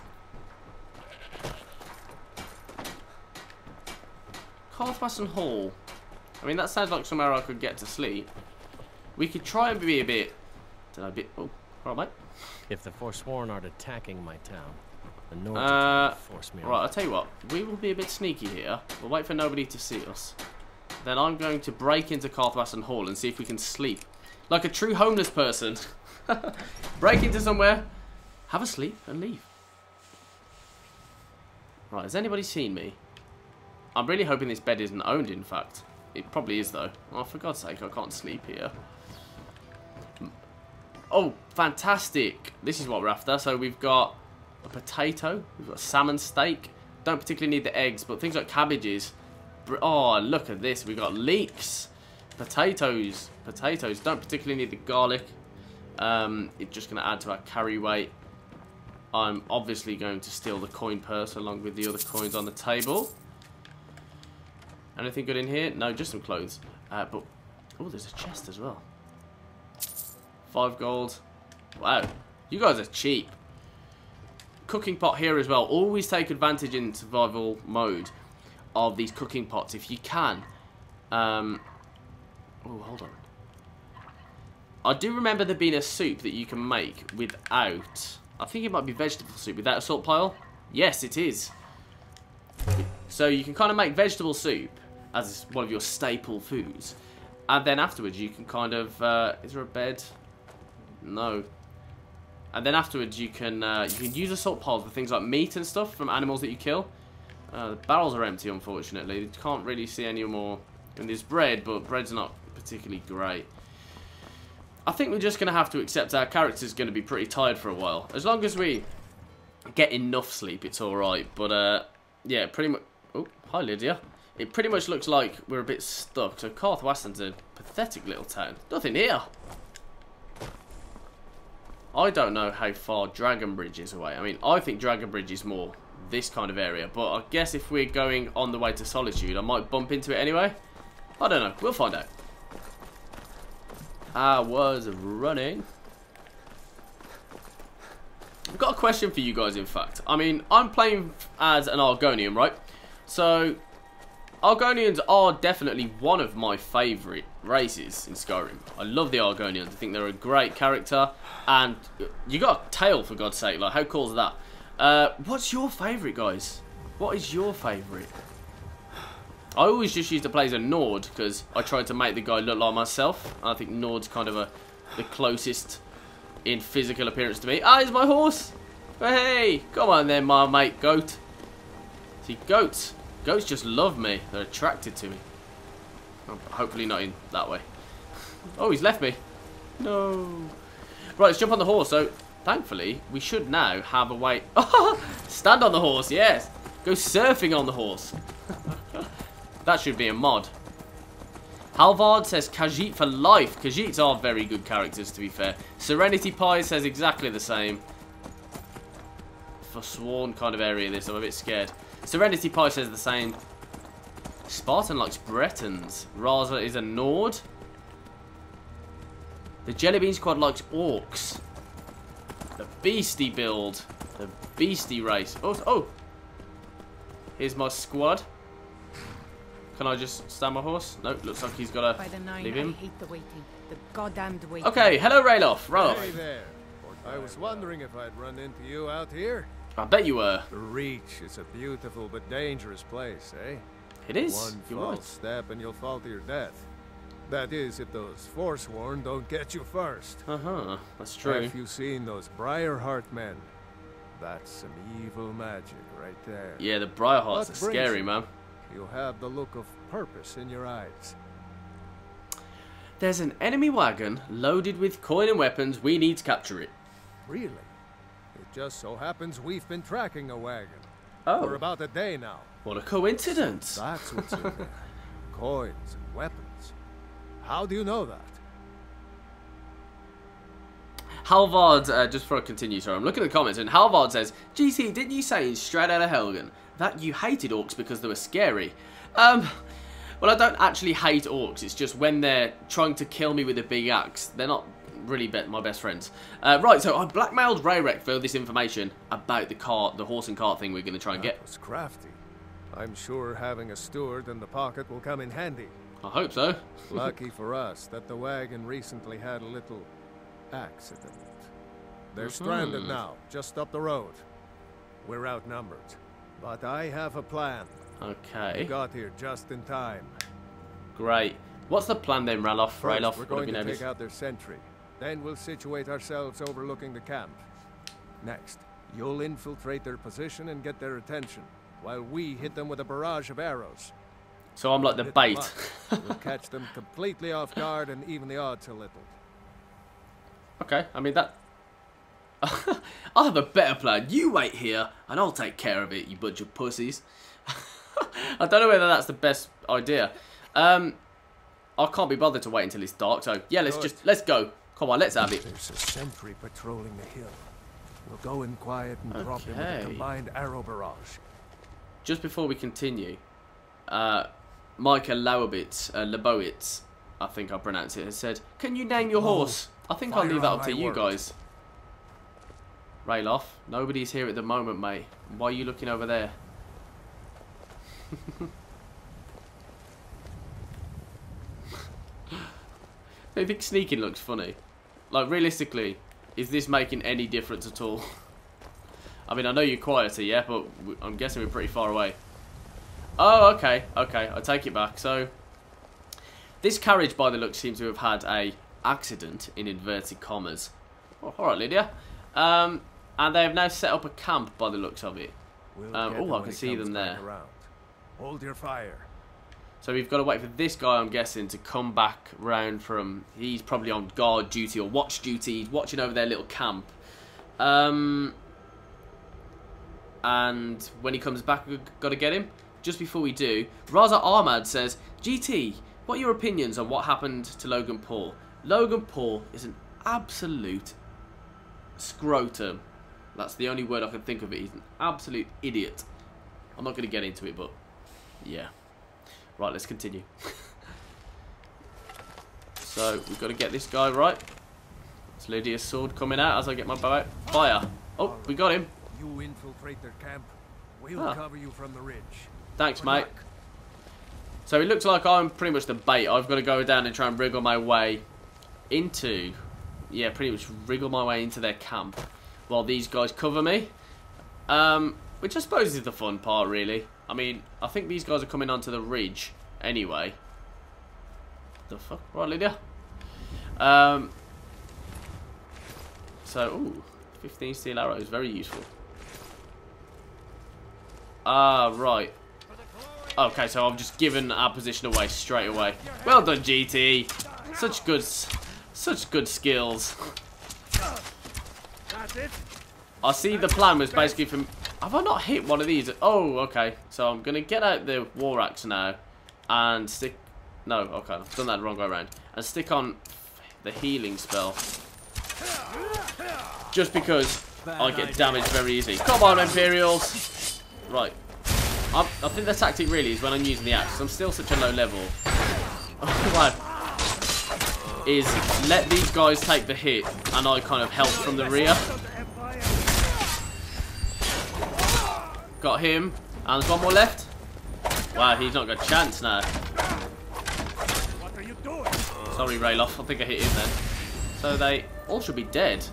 Karthwasten Hall. I mean, that sounds like somewhere I could get to sleep. We could try and be a bit... Oh, alright, mate. If the Forsworn aren't attacking my town, Right, I'll tell you what. We will be a bit sneaky here. We'll wait for nobody to see us. Then I'm going to break into Carthwassen Hall and see if we can sleep. Like a true homeless person. Break into somewhere, have a sleep, and leave. Right, has anybody seen me? I'm really hoping this bed isn't owned, in fact. It probably is, though. Oh, for God's sake, I can't sleep here. Oh, fantastic. This is what we're after. So we've got a potato. We've got a salmon steak. Don't particularly need the eggs, but things like cabbages. Oh, look at this. We've got leeks. Potatoes. Potatoes. Don't particularly need the garlic. It's just going to add to our carry weight. I'm obviously going to steal the coin purse along with the other coins on the table. Anything good in here? No, just some clothes. But oh, there's a chest as well. 5 gold. Wow, you guys are cheap. Cooking pot here as well. Always take advantage in survival mode of these cooking pots if you can. Oh, hold on. I do remember there being a soup that you can make without... I think it might be vegetable soup without a salt pile. Yes, it is. So you can kind of make vegetable soup as one of your staple foods. And then afterwards you can kind of... is there a bed? No. And then afterwards you can use a salt pile for things like meat and stuff from animals that you kill. The barrels are empty, unfortunately. You can't really see any more. And there's bread, but bread's not particularly great. I think we're just going to have to accept our character's going to be pretty tired for a while. As long as we get enough sleep, it's alright. But, yeah, pretty much... Oh, hi, Lydia. It pretty much looks like we're a bit stuck. So, Carthwassen's a pathetic little town. Nothing here. I don't know how far Dragonbridge is away. I mean, I think Dragonbridge is more this kind of area. But I guess if we're going on the way to Solitude, I might bump into it anyway. I don't know. We'll find out. I was running. I've got a question for you guys, in fact. I mean, I'm playing as an Argonian, right? So, Argonians are definitely one of my favourite races in Skyrim. I love the Argonians. I think they're a great character. And you got a tail, for God's sake. Like, how cool is that? What's your favourite, guys? What is your favourite? I always just used to play as a Nord because I tried to make the guy look like myself. I think Nord's kind of the closest in physical appearance to me. Ah, here's my horse! Hey, come on then, my mate, goat. See, goats just love me. They're attracted to me. Oh, hopefully not in that way. Oh, he's left me. No. Right, let's jump on the horse. So, thankfully, we should now have a way... Stand on the horse, yes. Go surfing on the horse. That should be a mod. Halvard says Khajiit for life. Khajiits are very good characters, to be fair. Serenity Pie says exactly the same. Forsworn kind of area this, I'm a bit scared. Serenity Pie says the same. Spartan likes Bretons. Raza is a Nord. The Jellybean Squad likes Orcs. The Beastie build. The Beastie race. Oh. Here's my squad. Can I just stand my horse? Nope, looks like he's got to leave him. I hate the waiting. The goddamned waiting. Okay, hello Ralof. Hey there. I was wondering if I'd run into you out here. I bet you were. The Reach is a beautiful but dangerous place, eh? It is. One You're false right. step and you'll fall to your death. That is, if those Forsworn don't get you first. That's true. Have you seen those Briarheart men? That's some evil magic right there. Yeah, the Briarhearts What are brings scary, you? man. You have the look of purpose in your eyes. There's an enemy wagon loaded with coin and weapons. We need to capture it. Really? It just so happens we've been tracking a wagon. Oh. For about a day now. What a coincidence. That's what's in there. Coins and weapons. How do you know that? Halvard, just before I continue, sorry, I'm looking at the comments, and Halvard says, GT, didn't you say in Straight Outta Helgen that you hated orcs because they were scary? Well, I don't actually hate orcs, it's just when they're trying to kill me with a big axe, they're not really my best friends. Right, so I blackmailed Rayrek for this information about the horse and cart thing we're going to try and get. That was crafty. I'm sure having a steward in the pocket will come in handy. I hope so. Lucky for us that the wagon recently had a little accident. They're stranded now, just up the road. We're outnumbered. But I have a plan. Okay. Got here just in time. Great. What's the plan then, Ralof? First, Ralof, we're what have going you to noticed? take out their sentry. Then we'll situate ourselves overlooking the camp. Next, you'll infiltrate their position and get their attention, while we hit them with a barrage of arrows. So I'm like the bait. We'll catch them completely off guard and even the odds a little. Okay, I mean that... I have a better plan. You wait here, and I'll take care of it, you bunch of pussies. I don't know whether that's the best idea. I can't be bothered to wait until it's dark, so yeah, let's go. Come on, let's have it. There's a sentry patrolling the hill. We'll go in quiet and drop him with a combined arrow barrage. Just before we continue, Micha Lebowitz, I think I pronounce it, has said, "Can you name your horse?" I think I'll leave that up to you guys. Ralof, nobody's here at the moment, mate. Why are you looking over there? I think sneaking looks funny. Like, realistically, is this making any difference at all? I mean, I know you're quieter, yeah, but I'm guessing we're pretty far away. Oh, okay, okay, I take it back. So, this carriage, by the look, seems to have had a accident, in inverted commas. Oh, alright, Lydia. And they have now set up a camp, by the looks of it. Oh, I can see them there. Hold your fire. So we've got to wait for this guy, I'm guessing, to come back round from... He's probably on guard duty or watch duty. He's watching over their little camp. And when he comes back, we've got to get him. Just before we do, Raza Ahmad says, GT, what are your opinions on what happened to Logan Paul? Logan Paul is an absolute scrotum. That's the only word I can think of it. He's an absolute idiot. I'm not going to get into it, but yeah. Right, let's continue. So, we've got to get this guy right. It's Lydia's sword coming out as I get my bow out. Fire. Oh, we got him. You infiltrate their camp. We'll cover you from the ridge. Thanks, mate. So it looks like I'm pretty much the bait. I've got to go down and try and wriggle my way into... Yeah, pretty much wriggle my way into their camp while these guys cover me. Which I suppose is the fun part, really. I mean, I think these guys are coming onto the ridge anyway. The fuck? Right, Lydia. So, ooh, 15 steel arrows, very useful. Right. Okay, so I've just given our position away straight away. Well done, GT. Such good skills. That's it. I see the plan was basically from... Have I not hit one of these? Oh, okay. So I'm going to get out the war axe now and stick... No, okay. I've done that the wrong way around. And stick on the healing spell. Just because I get damaged very easily. Come on, Imperials. Right. I think the tactic really is when I'm using the axe. 'Cause I'm still such a low level. Right. Is let these guys take the hit and I kind of help from the rear. Got him. And there's one more left. Wow, he's not got a chance now. What are you doing? Sorry, Ralof. I think I hit him then. So they all should be dead.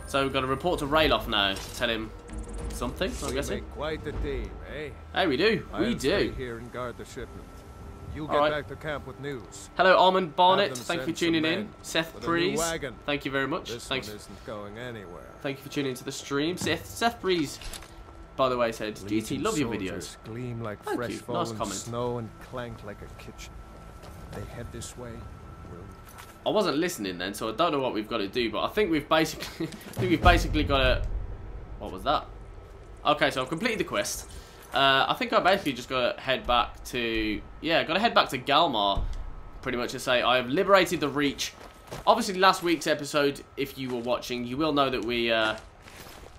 So we've got to report to Ralof now. Tell him something, I'm guessing. Make quite a team, eh? Hey, we do. We I'll stay do. here and guard the shipment. You get back to camp with news. Hello, Almond Barnett. Have them Thank you for send tuning some in. men Seth with a new Breeze. wagon. Thank you very much. This Thanks. one isn't going anywhere. Thank you for tuning into the stream. Seth Breeze, by the way, said, GT, love your videos. Gleam like Thank fresh you. Nice fallen comment. snow and clank like a kitchen. They head this way. I wasn't listening then, so I don't know what we've got to do, but I think we've basically got to... What was that? Okay, so I've completed the quest. I think I basically just got to head back to... Yeah, got to head back to Galmar, pretty much to say I have liberated the Reach. Obviously, last week's episode, if you were watching, you will know that we had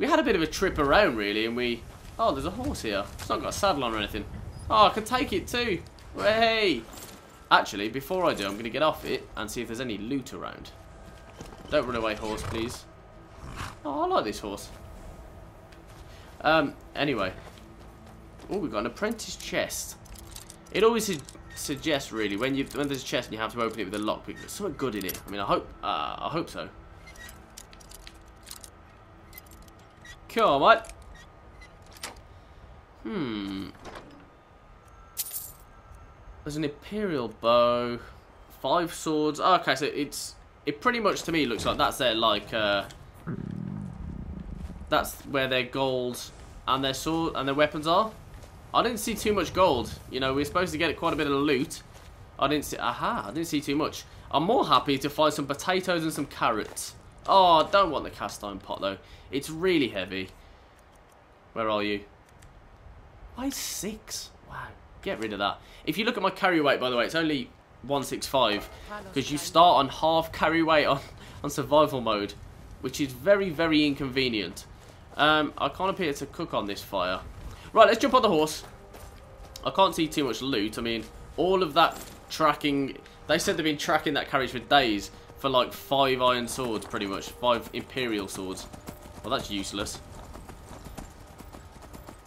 a bit of a trip around, really, and we... Oh, there's a horse here. It's not got a saddle on or anything. Oh, I can take it too. Hey! Actually, before I do, I'm going to get off it and see if there's any loot around. Don't run away, horse, please. Oh, I like this horse. Anyway. Oh, we've got an apprentice chest. It always suggests, really, when there's a chest and you have to open it with a lockpick, there's something good in it. I mean, I hope so. Come on, mate. There's an imperial bow, 5 swords. Oh, okay, so it pretty much to me looks like that's their like that's where their gold and their sword and their weapons are. I didn't see too much gold. You know, we're supposed to get quite a bit of loot. I didn't see too much. I'm more happy to find some potatoes and some carrots. Oh, I don't want the cast iron pot though. It's really heavy. Where are you? Why 6? Wow. Get rid of that. If you look at my carry weight, by the way, it's only 165 because you start on half carry weight on survival mode, which is very, very inconvenient. I can't appear to cook on this fire. Right, let's jump on the horse. I can't see too much loot. I mean, all of that tracking... They said they've been tracking that carriage for days for like 5 iron swords, pretty much. 5 imperial swords. Well, that's useless.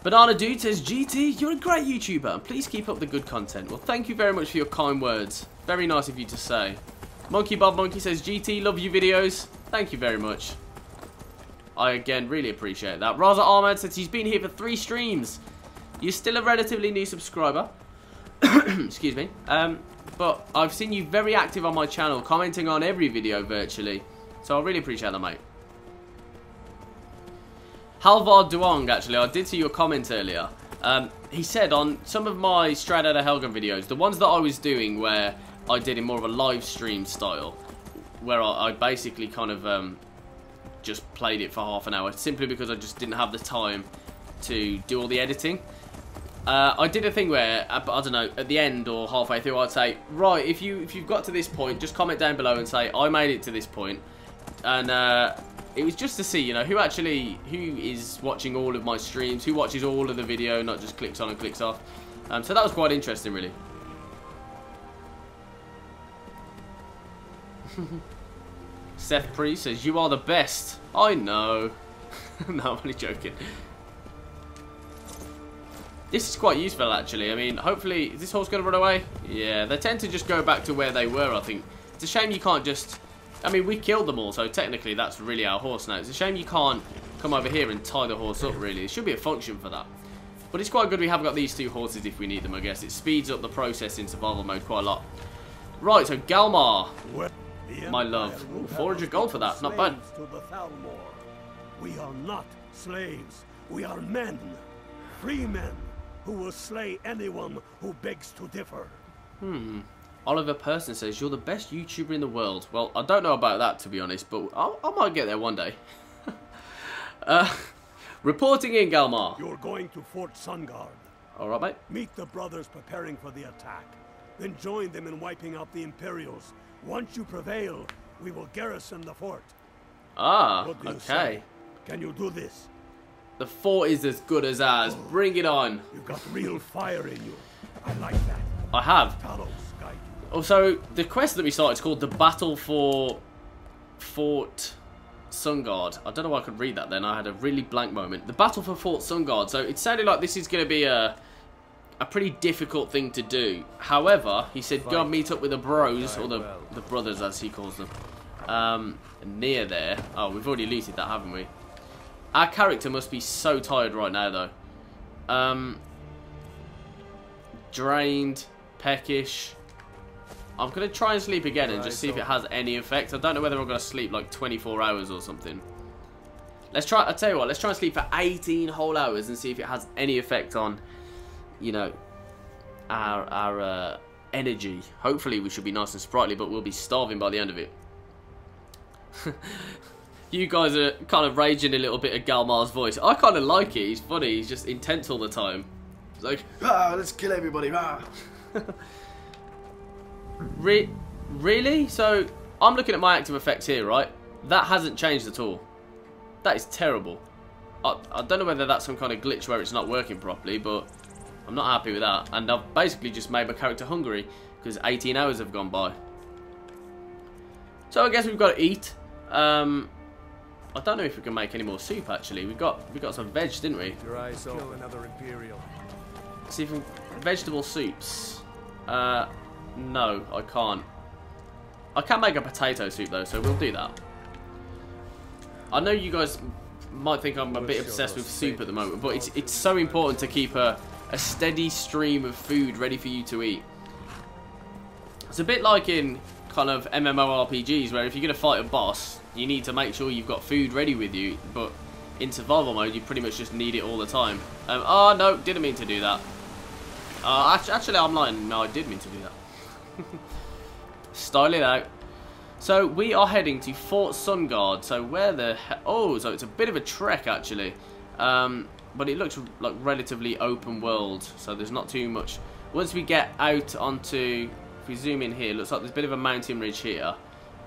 Banana Dude says, GT, you're a great YouTuber, and please keep up the good content. Well, thank you very much for your kind words. Very nice of you to say. Monkey Bob Monkey says, GT, love your videos. Thank you very much. I, again, really appreciate that. Raza Ahmed says he's been here for 3 streams. You're still a relatively new subscriber. Excuse me. But I've seen you very active on my channel, commenting on every video virtually. So I really appreciate that, mate. Halvar Duong, actually, I did see your comment earlier. He said on some of my Straight Outta Helgen videos, the ones that I was doing where I did in more of a live stream style, where I basically kind of just played it for half an hour, simply because I just didn't have the time to do all the editing. I did a thing where, I don't know, at the end or halfway through, I'd say, right, if you've got to this point, just comment down below and say, I made it to this point. And it was just to see, you know, who is watching all of my streams, who watches all of the video, not just clicks on and clicks off. So that was quite interesting, really. Seth Priest says, you are the best. I know. No, I'm only joking. This is quite useful, actually. I mean, hopefully... Is this horse going to run away? Yeah, they tend to just go back to where they were, I think. It's a shame you can't just... I mean, we killed them all, so technically that's really our horse now. It's a shame you can't come over here and tie the horse up, really. There should be a function for that. But it's quite good we have got these 2 horses if we need them, I guess. It speeds up the process in survival mode quite a lot. Right, so Galmar. My love. Ooh, 400 gold for that. Not bad. We are not slaves. We are men. Free men. Who will slay anyone who begs to differ. Oliver Person says, you're the best YouTuber in the world. Well, I don't know about that, to be honest, but I might get there one day. Reporting in, Galmar. You're going to Fort SunGard. Alright, mate. Meet the brothers preparing for the attack. Then join them in wiping out the Imperials. Once you prevail, we will garrison the fort. Ah, What do you okay. say? Can you do this? The fort is as good as ours. Bring it on. You've got real fire in you. I like that. I have. Talos, guide you. Also, the quest that we started is called the Battle for Fort SunGard. I don't know why I could read that then. I had a really blank moment. The Battle for Fort SunGard. So it sounded like this is going to be a pretty difficult thing to do. However, he said go and meet up with the bros, or the brothers as he calls them, near there. Oh, we've already looted that, haven't we? Our character must be so tired right now, though. Drained, peckish. I'm going to try and sleep again and just see if it has any effect. I don't know whether I'm going to sleep like 24 hours or something. Let's try, I'll tell you what, let's try and sleep for 18 whole hours and see if it has any effect on, you know, our energy. Hopefully we should be nice and sprightly, but we'll be starving by the end of it. You guys are kind of raging a little bit at Galmar's voice. I kind of like it. He's funny. He's just intense all the time. It's like, let's kill everybody. Really? So, I'm looking at my active effects here, right? That hasn't changed at all. That is terrible. I don't know whether that's some kind of glitch where it's not working properly, but I'm not happy with that. And I've basically just made my character hungry because 18 hours have gone by. So I guess we've got to eat. I don't know if we can make any more soup, actually. We got some veg, didn't we? Kill another imperial. See if we vegetable soups. No, I can't. I can make a potato soup though, so we'll do that. I know you guys might think I'm a bit obsessed with soup at the moment, but it's so important to keep a steady stream of food ready for you to eat. It's a bit like in kind of MMORPGs where if you're going to fight a boss, you need to make sure you've got food ready with you, but in survival mode you pretty much just need it all the time. Oh no, didn't mean to do that. Actually I'm lying, no, I did mean to do that. Style it out. So we are heading to Fort SunGard. So where the oh, so it's a bit of a trek actually, but it looks like relatively open world. So there's not too much. Once we get out onto, if we zoom in here, it looks like there's a bit of a mountain ridge here.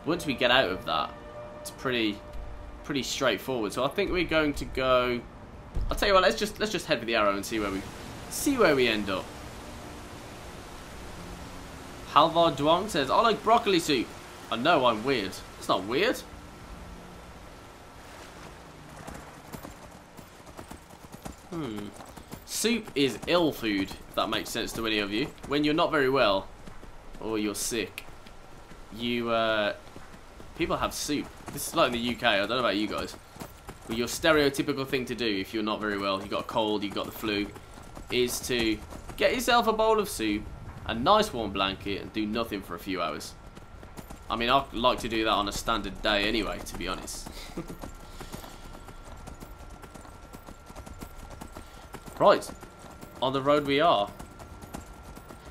Once we get out of that, it's pretty straightforward. So I think we're going to go. I'll tell you what. Let's just head for the arrow and see where we end up. Halvar Duong says, I like broccoli soup. I know I'm weird. It's not weird. Soup is ill food, if that makes sense to any of you. When you're not very well, or you're sick, people have soup. This is like in the UK, I don't know about you guys. But your stereotypical thing to do if you're not very well, you got a cold, you got the flu, is to get yourself a bowl of soup, a nice warm blanket, and do nothing for a few hours. I mean, I like to do that on a standard day anyway, to be honest. Right, on the road we are.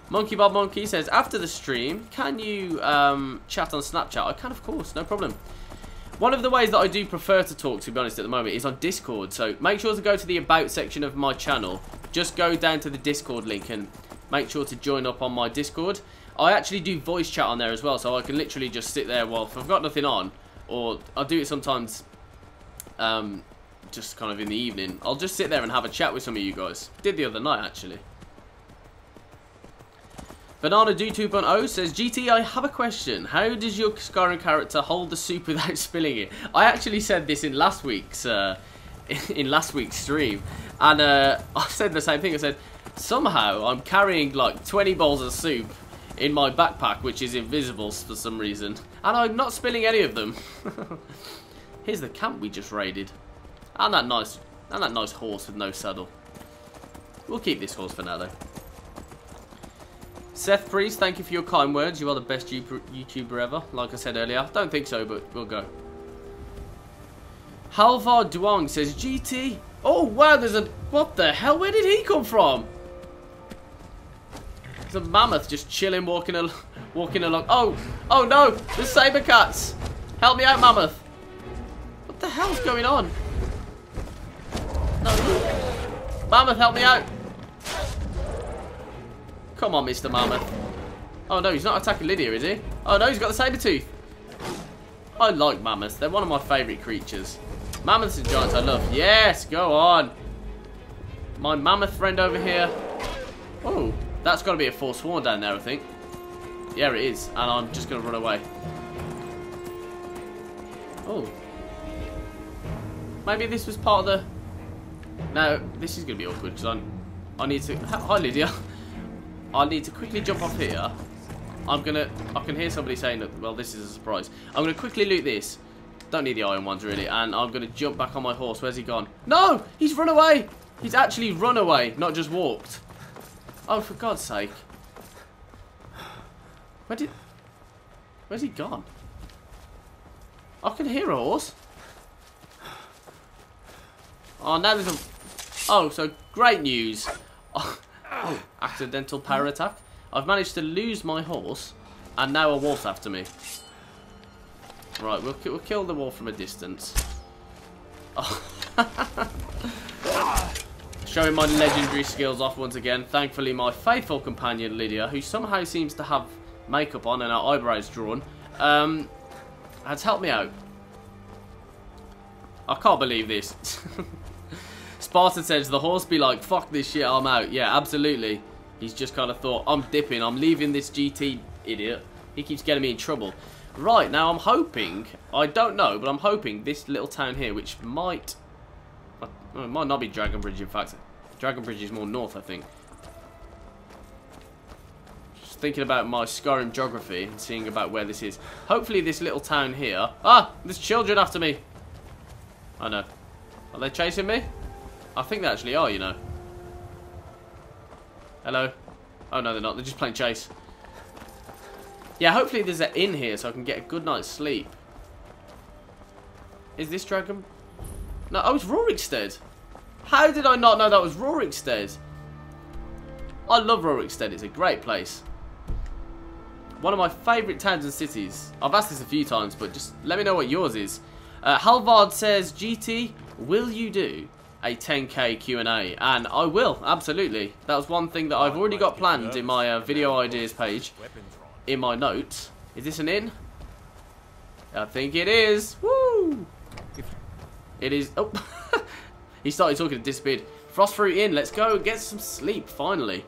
Monkey Bob Monkey says, after the stream, can you chat on Snapchat? I can, of course, no problem. One of the ways that I do prefer to talk, to be honest, at the moment, is on Discord. So make sure to go to the About section of my channel. Just go down to the Discord link and make sure to join up on my Discord. I actually do voice chat on there as well, so I can literally just sit there while if I've got nothing on, or I'll do it sometimes just kind of in the evening. I'll just sit there and have a chat with some of you guys. Did the other night, actually. Banana Do 2.0 says, GT, I have a question. How does your Skyrim character hold the soup without spilling it? I actually said this in last week's stream, and I said the same thing. I said, somehow I'm carrying like 20 bowls of soup in my backpack, which is invisible for some reason, and I'm not spilling any of them. Here's the camp we just raided, and that nice horse with no saddle. We'll keep this horse for now, though. Seth Priest, thank you for your kind words. You are the best YouTuber ever. Like I said earlier, don't think so, but we'll go. Halvar Duong says, GT. Oh wow, there's a, what the hell? Where did he come from? There's a mammoth just chilling, walking along. Oh no, there's saber cats. Help me out, mammoth. What the hell's going on? No, mammoth, help me out. Come on, Mr. Mammoth. Oh no, he's not attacking Lydia, is he? Oh no, he's got the saber tooth. I like mammoths. They're one of my favourite creatures. Mammoths and giants I love. Yes, go on. My mammoth friend over here. Oh, that's got to be a Forsworn down there, I think. Yeah, it is. And I'm just going to run away. Oh. Maybe this was part of the... No, this is going to be awkward because I need to... Hi, Lydia. I need to quickly jump off here. I can hear somebody saying that, well, this is a surprise. I'm going to quickly loot this. Don't need the iron ones, really. And I'm going to jump back on my horse. Where's he gone? No! He's run away! He's actually run away, not just walked. Oh, for God's sake. Where's he gone? I can hear a horse. Oh, now there's a... Oh, so great news. Oh, accidental power attack. I've managed to lose my horse, and now a wolf's after me. Right, we'll kill the wolf from a distance. Oh. Showing my legendary skills off once again. Thankfully, my faithful companion Lydia, who somehow seems to have makeup on and her eyebrows drawn, has helped me out. I can't believe this. Spartan says, the horse be like, fuck this shit, I'm out. Yeah, absolutely. He's just kind of thought, I'm dipping, I'm leaving this GT idiot. He keeps getting me in trouble. Right, now I'm hoping, I don't know, but I'm hoping this little town here, which might... Well, it might not be Dragonbridge, in fact. Dragonbridge is more north, I think. Just thinking about my Skyrim geography and seeing about where this is. Hopefully this little town here... Ah! There's children after me! I know. Are they chasing me? I think they actually are, you know. Hello? Oh, no, they're not. They're just playing chase. Yeah, hopefully there's an inn here so I can get a good night's sleep. Is this dragon? No, oh, it's Rorikstead. How did I not know that was Rorikstead? I love Rorikstead. It's a great place. One of my favourite towns and cities. I've asked this a few times, but just let me know what yours is. Halvard says, GT, will you do a 10k Q&A? And I will, absolutely. That was one thing that I've already got planned in my video ideas page. In my notes. Is this an inn? I think it is. Woo! It is. Oh. He started talking and disappeared. Frostfruit Inn. Let's go get some sleep, finally.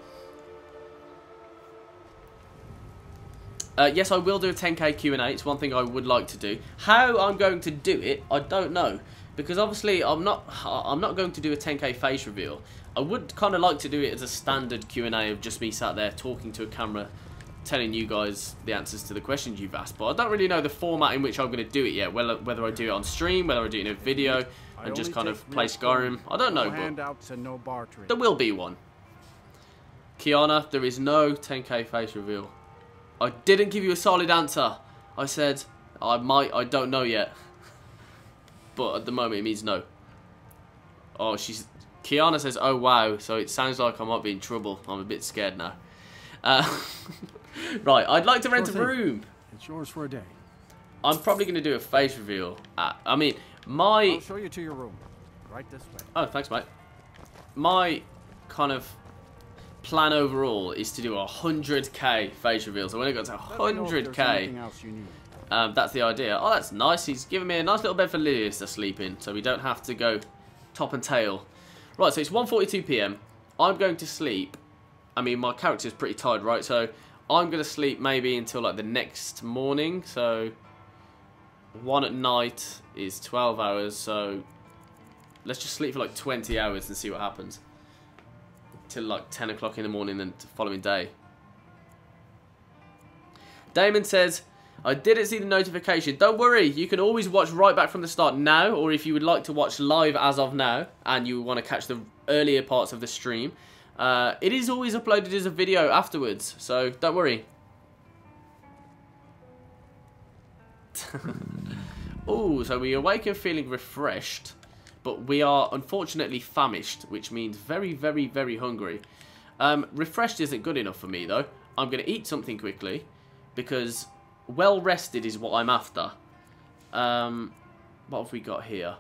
Yes, I will do a 10k Q&A. It's one thing I would like to do. How I'm going to do it, I don't know. Because obviously, I'm not going to do a 10k face reveal. I would kind of like to do it as a standard Q&A of just me sat there talking to a camera, telling you guys the answers to the questions you've asked. But I don't really know the format in which I'm going to do it yet. Whether I do it on stream, whether I do it in a video, and just kind of play Skyrim. I don't know, but there will be one. Kiana, there is no 10k face reveal. I didn't give you a solid answer. I said I might, I don't know yet. But at the moment it means no. Oh, Kiana says, oh wow, so it sounds like I might be in trouble. I'm a bit scared now. Right, I'd like to rent a room. It's yours for a day. I'm probably going to do a face reveal. I mean, I'll show you to your room. Right this way. Oh, thanks, mate. My kind of plan overall is to do a 100k face reveal. So when it got to 100k, that's the idea. Oh, that's nice. He's giving me a nice little bed for Lilius to sleep in, so we don't have to go top and tail. Right, so it's 1:42 PM. I'm going to sleep. I mean, my character's pretty tired, right? So I'm going to sleep maybe until like the next morning. So 1 at night is 12 hours. So let's just sleep for like 20 hours and see what happens. Till like 10 o'clock in the morning the following day. Damon says, I didn't see the notification. Don't worry, you can always watch right back from the start now, or if you would like to watch live as of now and you want to catch the earlier parts of the stream, it is always uploaded as a video afterwards, so don't worry. Oh, so we awaken feeling refreshed, but we are unfortunately famished, which means very, very, very hungry. Refreshed isn't good enough for me, though. I'm going to eat something quickly, because well rested is what I'm after. What have we got here?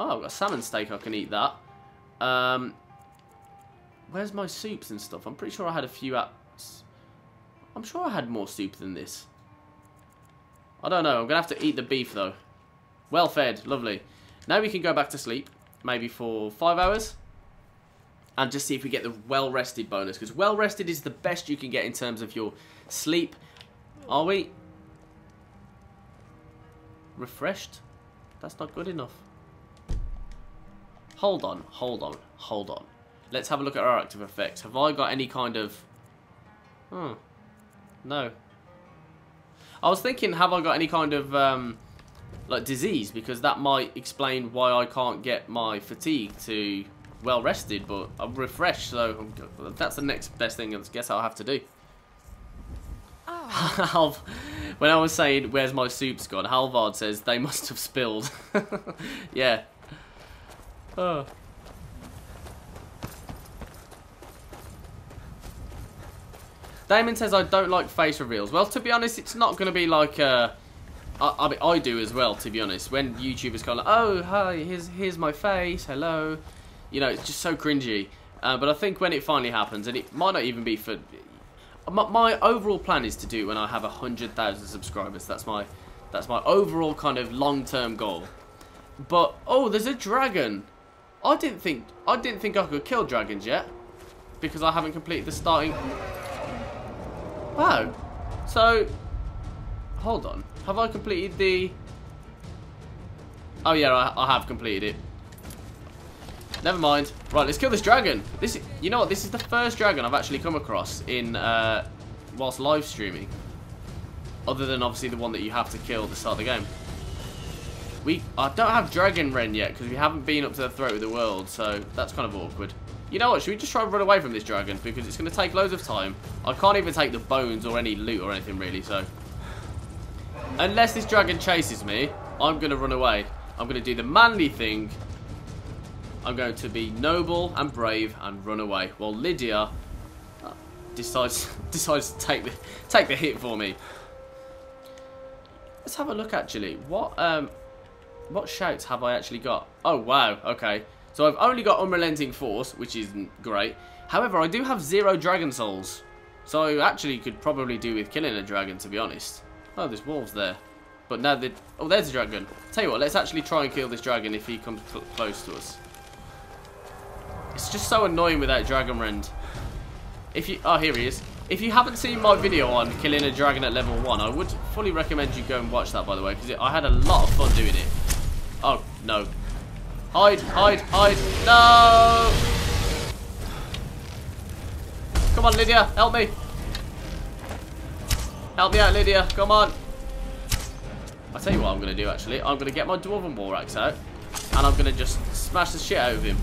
Oh, I've got a salmon steak, I can eat that. Where's my soups and stuff? I'm pretty sure I had a few I'm sure I had more soup than this. I don't know, I'm going to have to eat the beef though. Well fed, lovely. Now we can go back to sleep, maybe for 5 hours. And just see if we get the well-rested bonus, because well-rested is the best you can get in terms of your sleep. Are we? Refreshed? That's not good enough. Hold on, hold on, hold on. Let's have a look at our active effects. Have I got any kind of... no. I was thinking, have I got any kind of, like, disease? Because that might explain why I can't get my fatigue to well rested, but I'm refreshed, so that's the next best thing I guess I'll have to do. Oh. When I was saying, where's my soup's gone, Halvard says, they must have spilled. Yeah. Oh. Damon says I don't like face reveals. Well, to be honest, it's not going to be like I mean, I do as well, to be honest. When YouTubers kind of like, oh, hi, here's my face, hello. You know, it's just so cringy. But I think when it finally happens, and it might not even be for... My overall plan is to do when I have 100,000 subscribers. That's my overall kind of long-term goal. But, oh, there's a dragon. I didn't think I could kill dragons yet. Because I haven't completed the starting... Wow. So, hold on. Have I completed the... Oh yeah, I have completed it. Never mind. Right, let's kill this dragon. You know what? This is the first dragon I've actually come across in whilst live streaming. Other than obviously the one that you have to kill at the start of the game. I don't have Dragon Ren yet because we haven't been up to the throat of the world, so that's kind of awkward. You know what, should we just try and run away from this dragon? Because it's going to take loads of time. I can't even take the bones or any loot or anything really, so... Unless this dragon chases me, I'm going to run away. I'm going to do the manly thing. I'm going to be noble and brave and run away. While Lydia decides to take the hit for me. Let's have a look actually. What shouts have I actually got? Oh wow, okay. So I've only got Unrelenting Force, which isn't great. However, I do have 0 Dragon Souls. So I actually could probably do with killing a dragon, to be honest. Oh, there's wolves there. But now that... Oh, there's a dragon. Tell you what, let's actually try and kill this dragon if he comes close to us. It's just so annoying without Dragon Rend. If you... Oh, here he is. If you haven't seen my video on killing a dragon at level 1, I would fully recommend you go and watch that, by the way, because I had a lot of fun doing it. Oh, no. Hide, hide, hide. No! Come on, Lydia, help me. Help me out, Lydia. Come on. I'll tell you what I'm going to do, actually. I'm going to get my Dwarven War Axe out, and I'm going to just smash the shit out of him.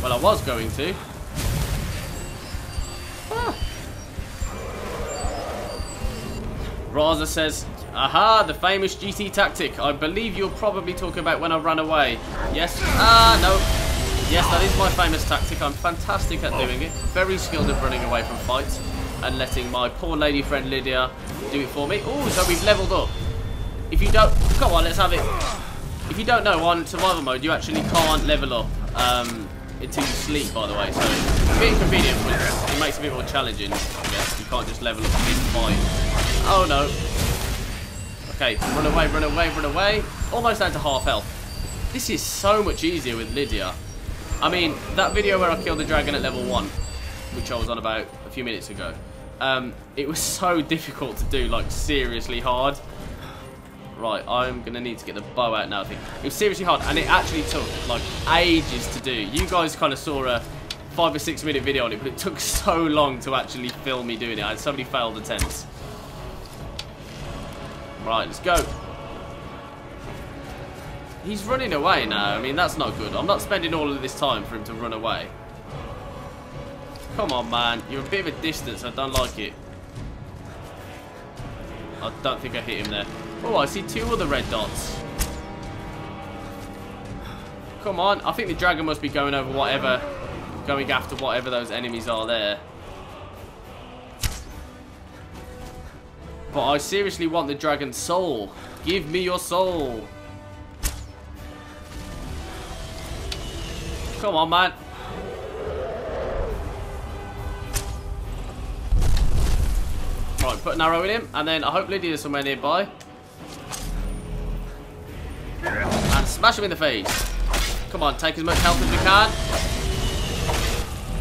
Well, I was going to. Raza says, aha, the famous GT tactic. I believe you're probably talking about when I ran away. Yes? Ah, no. Yes, that is my famous tactic. I'm fantastic at doing it. Very skilled at running away from fights and letting my poor lady friend Lydia do it for me. Oh, so we've leveled up. If you don't... Come on, let's have it. If you don't know, on survival mode, you actually can't level up until you sleep, by the way. So it's a bit inconvenient, but it makes it a bit more challenging. I guess you can't just level up mid-fight. Oh no. Okay, run away, run away, run away. Almost down to half health. This is so much easier with Lydia. I mean, that video where I killed the dragon at level 1, which I was on about a few minutes ago, it was so difficult to do, like seriously hard. Right, I'm going to need to get the bow out now, I think. It was seriously hard, and it actually took, like, ages to do. You guys kind of saw a 5 or 6 minute video on it, but it took so long to actually film me doing it. I had so many failed attempts. Right, let's go. He's running away now. I mean, that's not good. I'm not spending all of this time for him to run away. Come on, man. You're a bit of a distance. I don't like it. I don't think I hit him there. Oh, I see 2 other red dots. Come on. I think the dragon must be going over whatever... Going after whatever those enemies are there. But I seriously want the dragon's soul. Give me your soul. Come on, man. Right, put an arrow in him, and then I hope Lydia's somewhere nearby. And smash him in the face. Come on, take as much health as we can.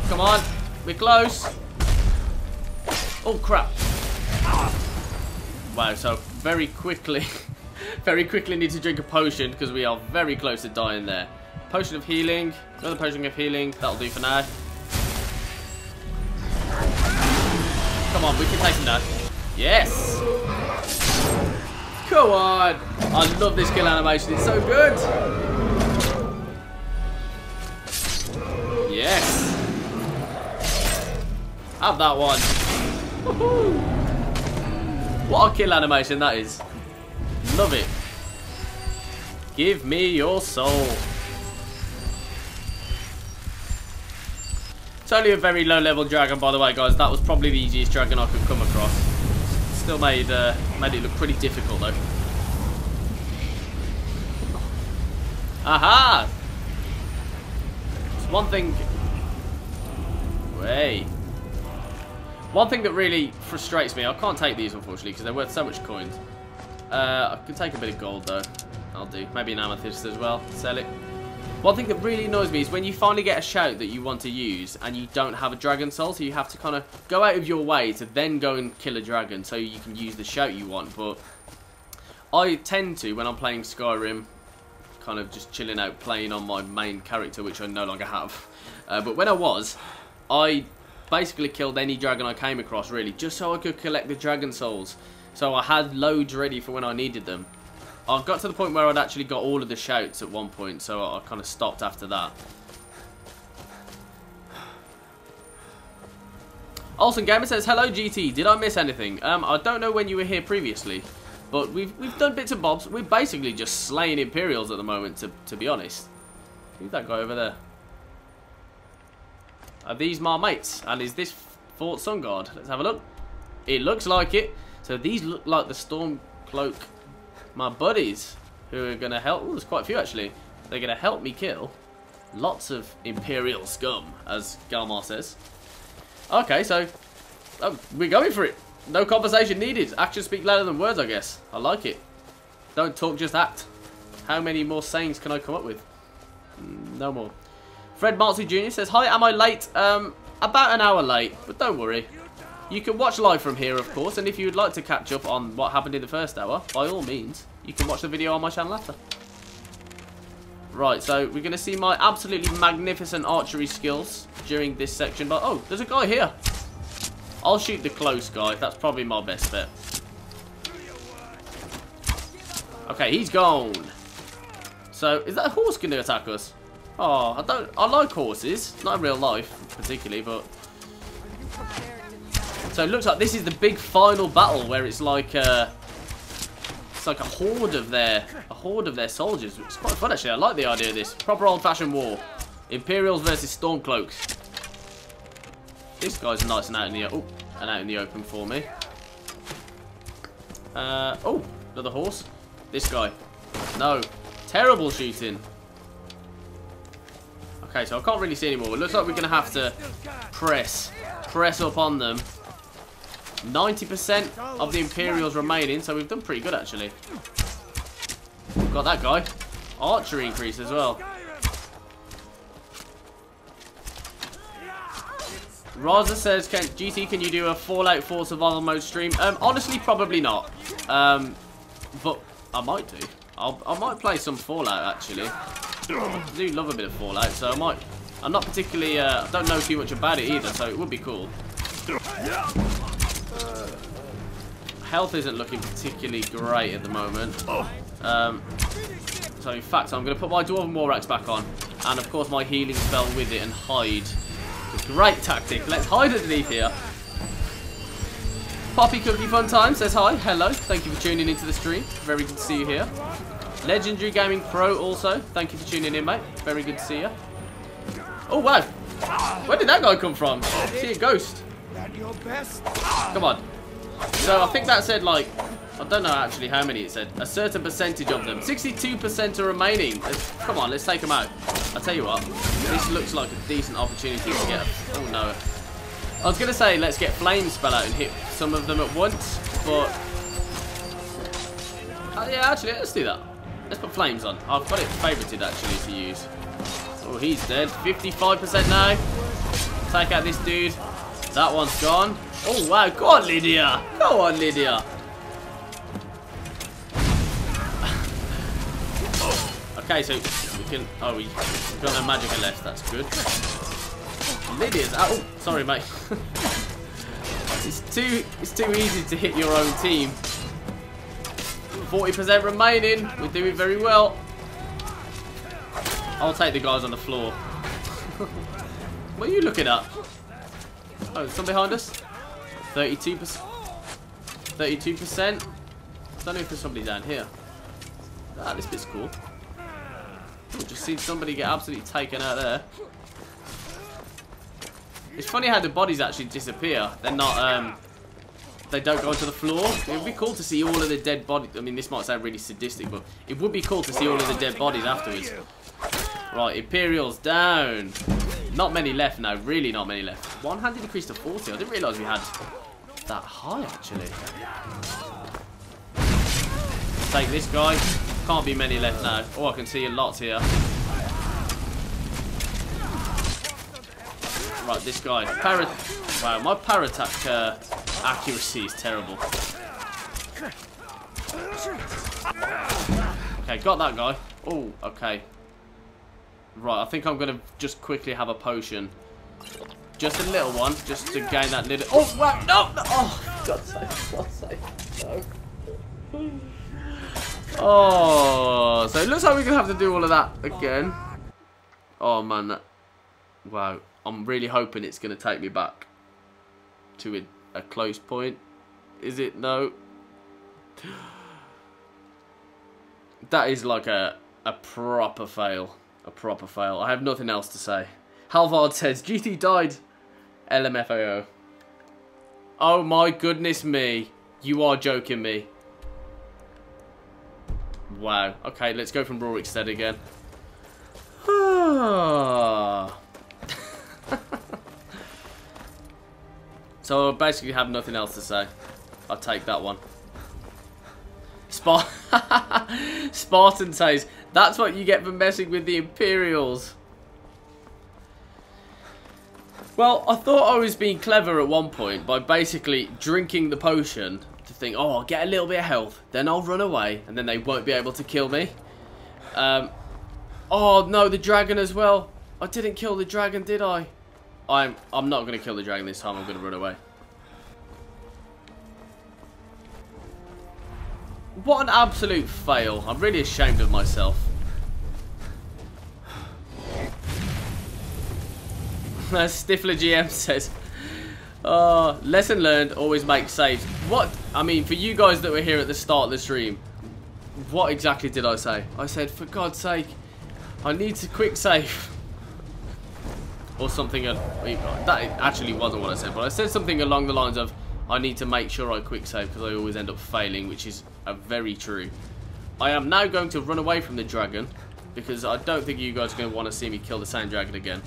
Come on, we're close. Oh, crap. Wow, so very quickly need to drink a potion because we are very close to dying there. Potion of healing, another potion of healing, that'll do for now. Come on, we can take him now. Yes! Come on! I love this kill animation, it's so good! Yes! Have that one. Woohoo! What a kill animation that is. Love it. Give me your soul. It's only a very low level dragon, by the way, guys. That was probably the easiest dragon I could come across. Still made it look pretty difficult, though. Aha! It's one thing... Wait. One thing that really frustrates me, I can't take these unfortunately because they're worth so much coins. I can take a bit of gold though. I'll do. Maybe an amethyst as well. Sell it. One thing that really annoys me is when you finally get a shout that you want to use and you don't have a dragon soul, so you have to kind of go out of your way to then go and kill a dragon so you can use the shout you want. But I tend to, when I'm playing Skyrim, kind of just chilling out playing on my main character, which I no longer have. But when I basically killed any dragon I came across, really, just so I could collect the dragon souls. So I had loads ready for when I needed them. I got to the point where I'd actually got all of the shouts at one point, so I kind of stopped after that. Olsen Gamer says, hello GT, did I miss anything? I don't know when you were here previously, but we've done bits and bobs. We're basically just slaying Imperials at the moment, to be honest. Who's that guy over there? Are these my mates? And is this Fort SunGard? Let's have a look. It looks like it. So these look like the Stormcloak, my buddies, who are going to help. Oh, there's quite a few actually. They're going to help me kill lots of Imperial scum, as Galmar says. Okay, so we're going for it. No conversation needed. Actions speak louder than words, I guess. I like it. Don't talk, just act. How many more sayings can I come up with? No more. Fred Martley Jr. says, hi, am I late? About an hour late, but don't worry. You can watch live from here, of course, and if you would like to catch up on what happened in the first hour, by all means, you can watch the video on my channel after. Right, so we're going to see my absolutely magnificent archery skills during this section. But oh, there's a guy here. I'll shoot the close guy. That's probably my best bet. Okay, he's gone. So, is that a horse going to attack us? Oh, I like horses. Not in real life, particularly, but... So it looks like this is the big final battle where it's like a horde of their soldiers. It's quite fun actually. I like the idea of this. Proper old-fashioned war. Imperials versus Stormcloaks. This guy's nice and out in the open for me. Oh, another horse. This guy. No. Terrible shooting. Okay, so I can't really see anymore. It looks like we're going to have to press up on them. 90% of the Imperials remaining, so we've done pretty good actually. Got that guy. Archery increase as well. Raza says, GT, can you do a Fallout 4 survival mode stream? Honestly, probably not. But I might do. I might play some Fallout actually. I do love a bit of Fallout, so I might. I'm not particularly. I don't know too much about it either, so it would be cool. Health isn't looking particularly great at the moment. So in fact, I'm going to put my Dwarven War Axe back on, and of course my healing spell with it, and hide. It's a great tactic. Let's hide underneath here. Poppy Cookie Fun Time says hi. Hello. Thank you for tuning into the stream. Very good to see you here. Legendary Gaming Pro also. Thank you for tuning in, mate. Very good to see you. Oh, wow. Where did that guy come from? See a ghost. Come on. So I think that said, like, I don't know actually how many it said. A certain percentage of them. 62% are remaining. Come on, let's take them out. I'll tell you what. This looks like a decent opportunity to get... Oh, no. I was going to say, let's get flame spell out and hit some of them at once, but... yeah, actually, let's do that. Let's put flames on. I've got it favorited, actually, to use. Oh, he's dead. 55% now. Take out this dude. That one's gone. Oh, wow. Go on, Lydia. Go on, Lydia. Okay, so we can... Oh, we've got no magic left. That's good. Lydia's out. Oh, sorry, mate. It's too easy to hit your own team. 40% remaining. We're doing very well. I'll take the guys on the floor. What are you looking at? Oh, there's some behind us. 32%. 32%. I don't know if there's somebody down here. Ah, this bit's cool. We've just seen somebody get absolutely taken out there. It's funny how the bodies actually disappear. They're not, they don't go onto the floor. It would be cool to see all of the dead bodies. I mean, this might sound really sadistic, but it would be cool to see all of the dead bodies afterwards. Right, Imperial's down. Not many left now, really not many left. One-handed increase to 40. I didn't realise we had that high, actually. Take this guy. Can't be many left now. Oh, I can see lots here. Right, this guy. Wow, my power attack accuracy is terrible. Okay, got that guy. Oh, okay. Right, I think I'm going to just quickly have a potion. Just a little one, just to gain that little... Oh, wow, no, no! Oh, God's sake, God's sake, no. Oh, so it looks like we're going to have to do all of that again. Oh, man. Wow. I'm really hoping it's going to take me back to a close point. Is it? No. That is like a proper fail. A proper fail. I have nothing else to say. Halvard says, GT died. LMFAO. Oh my goodness me. You are joking me. Wow. Okay, let's go from Rorikstead again. So I basically have nothing else to say. I'll take that one. Spartan says, that's what you get for messing with the Imperials. Well, I thought I was being clever at one point by basically drinking the potion to think, oh, I'll get a little bit of health, then I'll run away, and then they won't be able to kill me. Oh, no, the dragon as well. I didn't kill the dragon, did I? I'm not going to kill the dragon this time. I'm going to run away. What an absolute fail. I'm really ashamed of myself. Stifler GM says, lesson learned, always make saves. What? I mean, for you guys that were here at the start of the stream, what exactly did I say? I said, for God's sake, I need to quick save. Or something. That actually wasn't what I said, but I said something along the lines of, I need to make sure I quick save because I always end up failing, which is very true. I am now going to run away from the dragon because I don't think you guys are going to want to see me kill the same dragon again.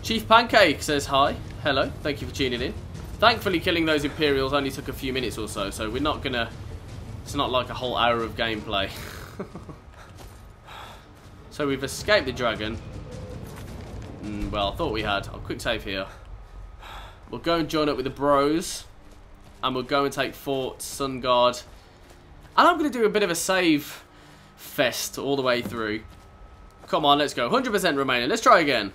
Chief Pancake says hi. Hello. Thank you for tuning in. Thankfully, killing those Imperials only took a few minutes or so, so we're not going to... It's not like a whole hour of gameplay. So we've escaped the dragon. Well, I thought we had. I'll quick save here. We'll go and join up with the bros. And we'll go and take Fort SunGard. And I'm going to do a bit of a save fest all the way through. Come on, let's go. 100% remaining. Let's try again.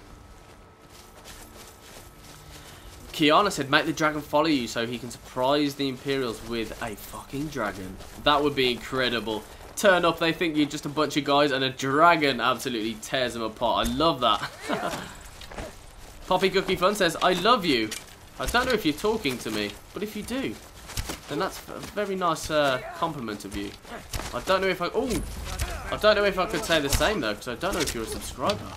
Kiana said, make the dragon follow you so he can surprise the Imperials with a fucking dragon. That would be incredible. Turn up, they think you're just a bunch of guys, and a dragon absolutely tears them apart. I love that. Poppy Cookie Fun says, I love you. I don't know if you're talking to me, but if you do, then that's a very nice compliment of you. I don't know if I could say the same though, because I don't know if you're a subscriber.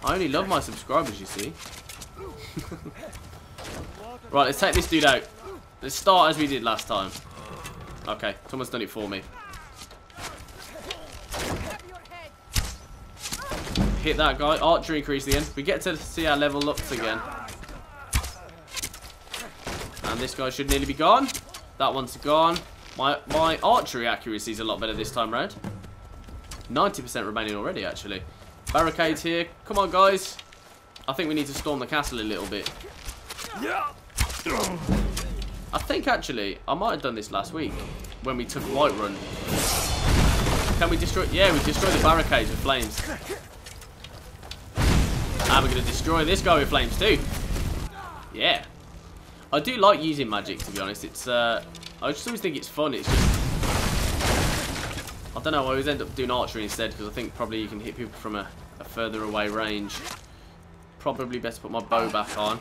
I only love my subscribers, you see. Right, let's take this dude out. Let's start as we did last time. Okay, someone's done it for me. Hit that guy. Archery increase again. We get to see our level ups again. And this guy should nearly be gone. That one's gone. My archery accuracy is a lot better this time round. 90% remaining already, actually. Barricades here. Come on, guys. I think we need to storm the castle a little bit. I think, actually, I might have done this last week when we took Whiterun. Can we destroy... Yeah, we destroyed the barricades with flames. And we're going to destroy this guy with flames too. Yeah. I do like using magic, to be honest. It's I just always think it's fun. It's just... I don't know, I always end up doing archery instead because I think probably you can hit people from a further away range. Probably best to put my bow back on.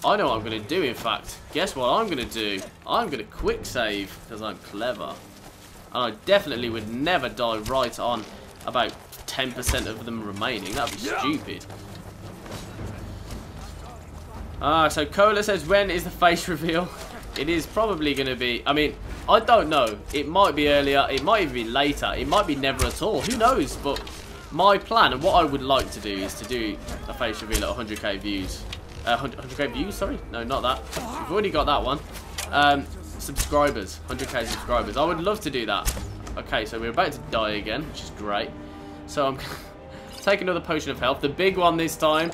I know what I'm going to do, in fact. Guess what I'm going to do? I'm going to quick save because I'm clever. And I definitely would never die right on about 10% of them remaining. That would be stupid. So Cola says, when is the face reveal? It is probably going to be... I mean, I don't know. It might be earlier. It might even be later. It might be never at all. Who knows? But my plan and what I would like to do is to do a face reveal at 100k views. 100k views, sorry? No, not that. We've already got that one. Subscribers. 100k subscribers. I would love to do that. Okay, so we're about to die again, which is great. So I'm taking another potion of health. The big one this time.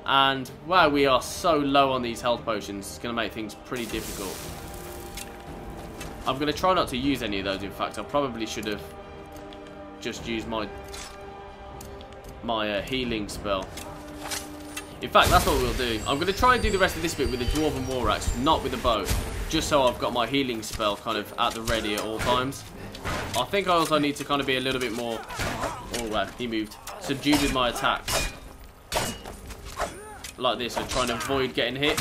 And, wow, we are so low on these health potions. It's going to make things pretty difficult. I'm going to try not to use any of those, in fact. I probably should have just used my healing spell. In fact, that's what we'll do. I'm going to try and do the rest of this bit with the Dwarven War Axe, not with the bow. Just so I've got my healing spell kind of at the ready at all times. I think I also need to kind of be a little bit more... Oh, wow, he moved. Subdued with my attacks. Like this, so trying to avoid getting hit.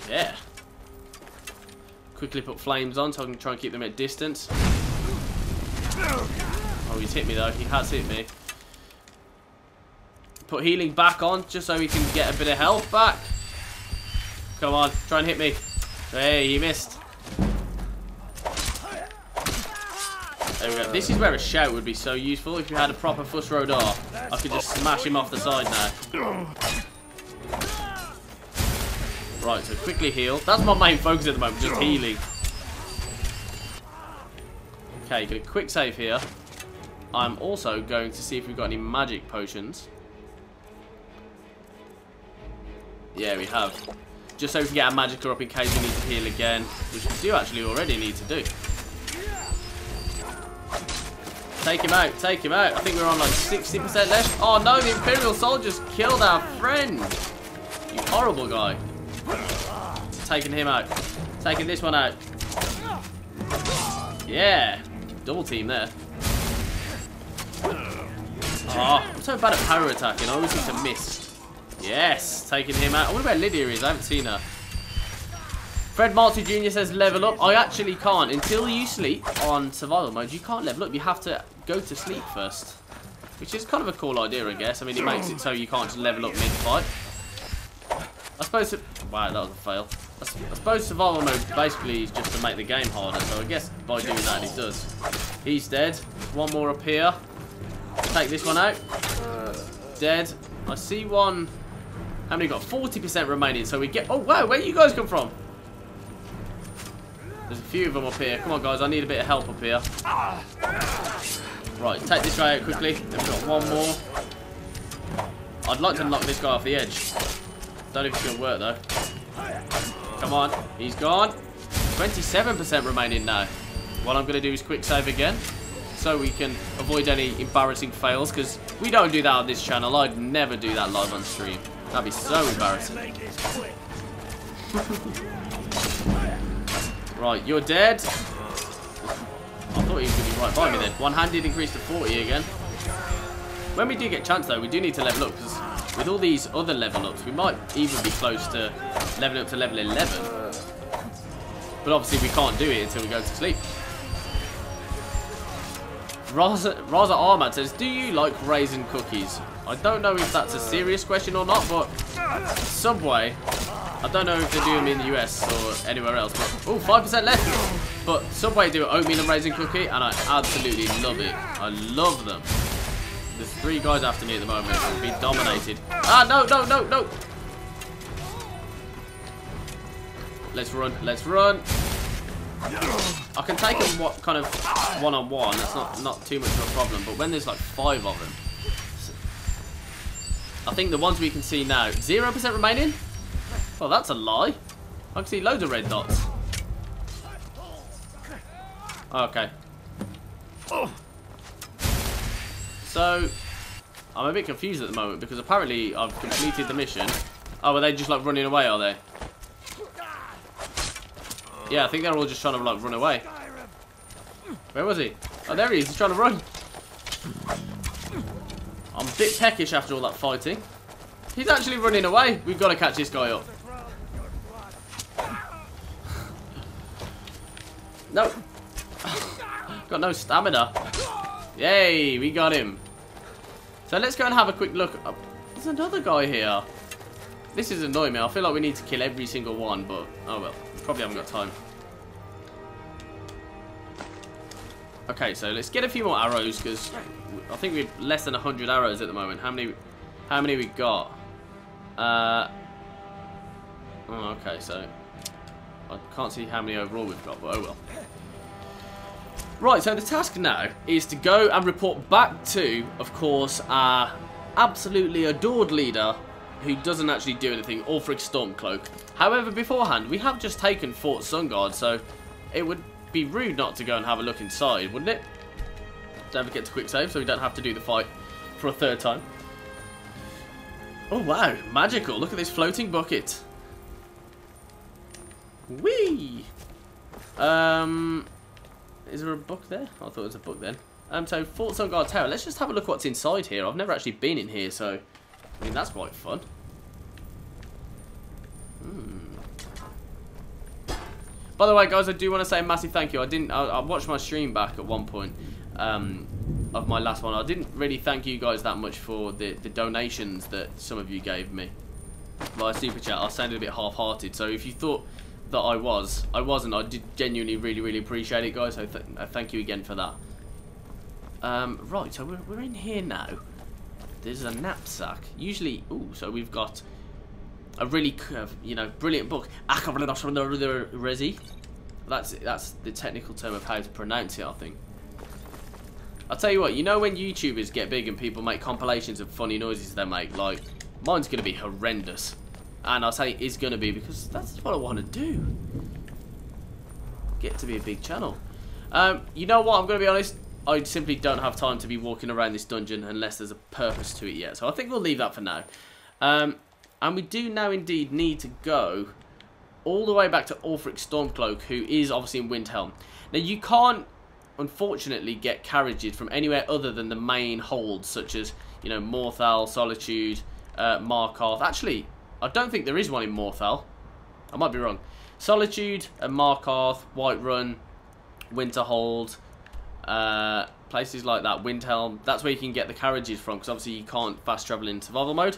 Yeah. Quickly put flames on so I can try and keep them at distance. Oh, he's hit me though. He has hit me. Put healing back on just so we can get a bit of health back. Come on, try and hit me. Hey, he missed. There we go. This is where a shout would be so useful. If you had a proper Fuss Rodar, I could just smash him off the side now. Right, so quickly heal. That's my main focus at the moment, just healing. Okay, get a quick save here. I'm also going to see if we've got any magic potions. Yeah, we have. Just so we can get our magicka up in case we need to heal again, which we do actually already need to do. Take him out, take him out. I think we're on like 60% left. Oh no, the Imperial soldiers killed our friend. You horrible guy. Taking him out. Taking this one out. Yeah. Double team there. Oh, I'm so bad at power attacking. I always seem to miss. Yes, taking him out. I wonder where Lydia is. I haven't seen her. Fred Marty Jr. says level up. I actually can't. Until you sleep on survival mode, you can't level up. You have to go to sleep first. Which is kind of a cool idea, I guess. I mean, it makes it so you can't just level up mid-fight. I suppose... Wow, that was a fail. I suppose survival mode basically is just to make the game harder. So I guess by doing that, it does. He's dead. One more up here. Take this one out. Dead. I see one... How many got? 40% remaining, so we get... Oh, wow, where you guys come from? There's a few of them up here. Come on, guys, I need a bit of help up here. Right, take this guy out quickly. Then we've got one more. I'd like to knock this guy off the edge. Don't know if it's going to work, though. Come on, he's gone. 27% remaining now. What I'm going to do is quick save again, so we can avoid any embarrassing fails, because we don't do that on this channel. I'd never do that live on stream. That'd be so embarrassing. Right, you're dead. I thought he was going to be right by me then. One-handed increase to 40 again. When we do get a chance, though, we do need to level up, because with all these other level ups, we might even be close to leveling up to level 11. But obviously we can't do it until we go to sleep. Raza Ahmad says, do you like raisin cookies? I don't know if that's a serious question or not, but Subway, I don't know if they do them in the US or anywhere else, but oh, 5% left. But Subway do an oatmeal and raisin cookie, and I absolutely love it. I love them. There's 3 guys after me at the moment. I'll be dominated. Ah, no, no, no, no. Let's run, let's run. I can take them what kind of one-on-one. That's not too much of a problem. But when there's like 5 of them, I think the ones we can see now, 0% remaining. Well, that's a lie. I can see loads of red dots. Okay. So I'm a bit confused at the moment because apparently I've completed the mission. Oh, are they just like running away? Are they? Yeah, I think they're all just trying to like run away. Where was he? Oh, there he is. He's trying to run. I'm a bit peckish after all that fighting. He's actually running away. We've got to catch this guy up. No. Got no stamina. Yay, we got him. So let's go and have a quick look. There's another guy here. This is annoying me. I feel like we need to kill every single one, but oh well. Probably haven't got time. Okay, so let's get a few more arrows because I think we've less than 100 arrows at the moment. How many we got? Oh, okay, so I can't see how many overall we've got, but oh well. Right, so the task now is to go and report back to, of course, our absolutely adored leader, who doesn't actually do anything, Ulfric Stormcloak. However, beforehand, we have just taken Fort SunGard, so it would be rude not to go and have a look inside, wouldn't it? Don't forget to quick save, so we don't have to do the fight for a 3rd time. Oh wow, magical. Look at this floating bucket. Whee! Is there a book there? I thought it was a book then. So Fort SunGard Tower. Let's just have a look what's inside here. I've never actually been in here, so I mean that's quite fun. By the way, guys, I do want to say a massive thank you. I watched my stream back at one point of my last one. I didn't really thank you guys that much for the donations that some of you gave me via Super Chat. I sounded a bit half-hearted, so if you thought that I wasn't. I did genuinely really appreciate it, guys, so thank you again for that. Right, so we're in here now. There's a knapsack. Usually, ooh, so we've got a really, brilliant book. Resi. That's the technical term of how to pronounce it, I think. I'll tell you what, you know when YouTubers get big and people make compilations of funny noises they make, like, mine's going to be horrendous. And I'll say it is going to be because that's what I want to do. Get to be a big channel. You know what, I'm going to be honest, I simply don't have time to be walking around this dungeon unless there's a purpose to it yet. So I think we'll leave that for now. And we do now indeed need to go all the way back to Ulfric Stormcloak, who is obviously in Windhelm. Now you can't, unfortunately, get carriages from anywhere other than the main holds, such as, Morthal, Solitude, Markarth. Actually, I don't think there is one in Morthal. I might be wrong. Solitude, Markarth, Whiterun, Winterhold, places like that, Windhelm. That's where you can get the carriages from, because obviously you can't fast travel in survival mode.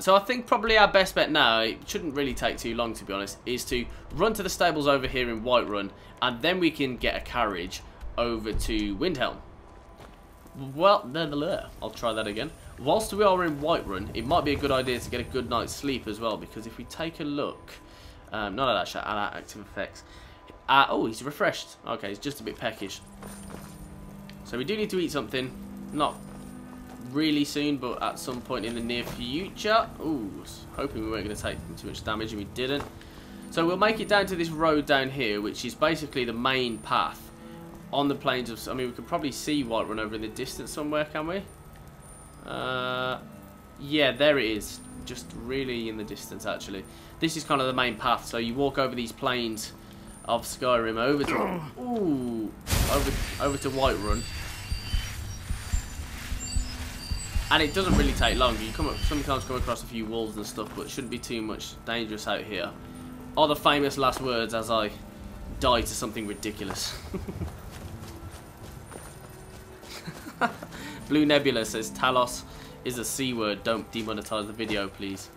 So I think probably our best bet now, it shouldn't really take too long to be honest, is to run to the stables over here in Whiterun, and then we can get a carriage over to Windhelm. Well, I'll try that again. Whilst we are in Whiterun, it might be a good idea to get a good night's sleep as well, because if we take a look, none of that active effects. Oh, he's refreshed. Okay, he's just a bit peckish. So we do need to eat something, not really soon, but at some point in the near future. Ooh, hoping we weren't going to take too much damage, and we didn't. So we'll make it down to this road down here, which is basically the main path on the plains of... I mean, we could probably see Whiterun over in the distance somewhere, can we? Yeah, there it is. Just really in the distance, actually. This is kind of the main path. So you walk over these plains of Skyrim over to... Ooh, over to Whiterun. And it doesn't really take long. You sometimes come across a few wolves and stuff, but it shouldn't be too much dangerous out here. Are the famous last words as I die to something ridiculous. Blue Nebula says Talos is a C word. Don't demonetize the video, please.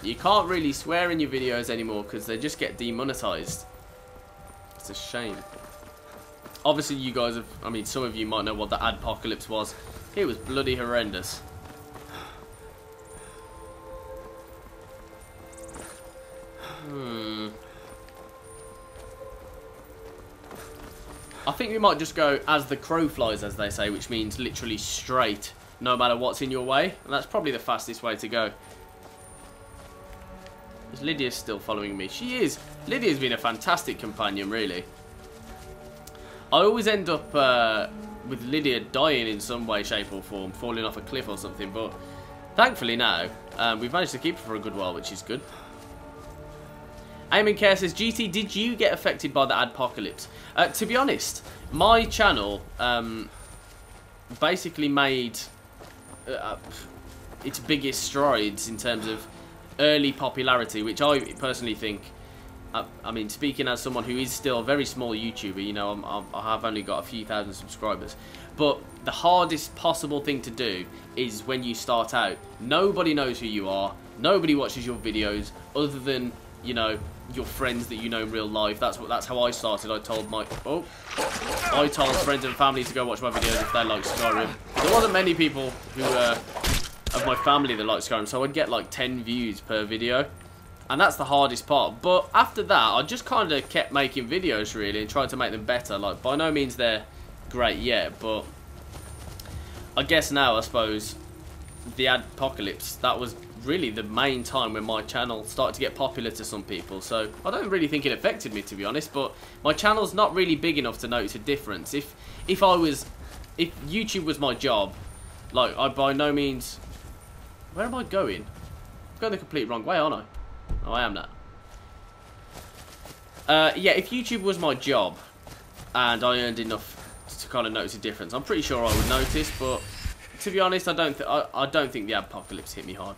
You can't really swear in your videos anymore because they just get demonetized. It's a shame. Obviously, you guys have... I mean, some of you might know what the adpocalypse was. It was bloody horrendous. I think we might just go as the crow flies, as they say, which means literally straight, no matter what's in your way. And that's probably the fastest way to go. Is Lydia's still following me? She is. Lydia's been a fantastic companion, really. I always end up with Lydia dying in some way, shape or form, falling off a cliff or something, but thankfully now, we've managed to keep her for a good while, which is good. Eamon Care says, GT, did you get affected by the adpocalypse? To be honest, my channel basically made its biggest strides in terms of early popularity, which I personally think, I mean, speaking as someone who is still a very small YouTuber, you know, I have only got a few thousand subscribers, but the hardest possible thing to do is when you start out, nobody knows who you are, nobody watches your videos other than, you know, your friends that you know in real life. That's how I started. I told friends and family to go watch my videos if they like Skyrim. There wasn't many people who of my family that like Skyrim, so I'd get like 10 views per video, and that's the hardest part. But after that, I just kind of kept making videos really and trying to make them better. Like, by no means they're great yet, but I guess now, I suppose, the adpocalypse, that was really the main time when my channel started to get popular to some people. So I don't really think it affected me, to be honest, but my channel's not really big enough to notice a difference. If I was if YouTube was my job, like, I by no means... Where am I going? I'm going the complete wrong way, aren't I? Oh, I am now. Yeah, if YouTube was my job, and I earned enough to kind of notice a difference, I'm pretty sure I would notice, but to be honest, I don't think the apocalypse hit me hard.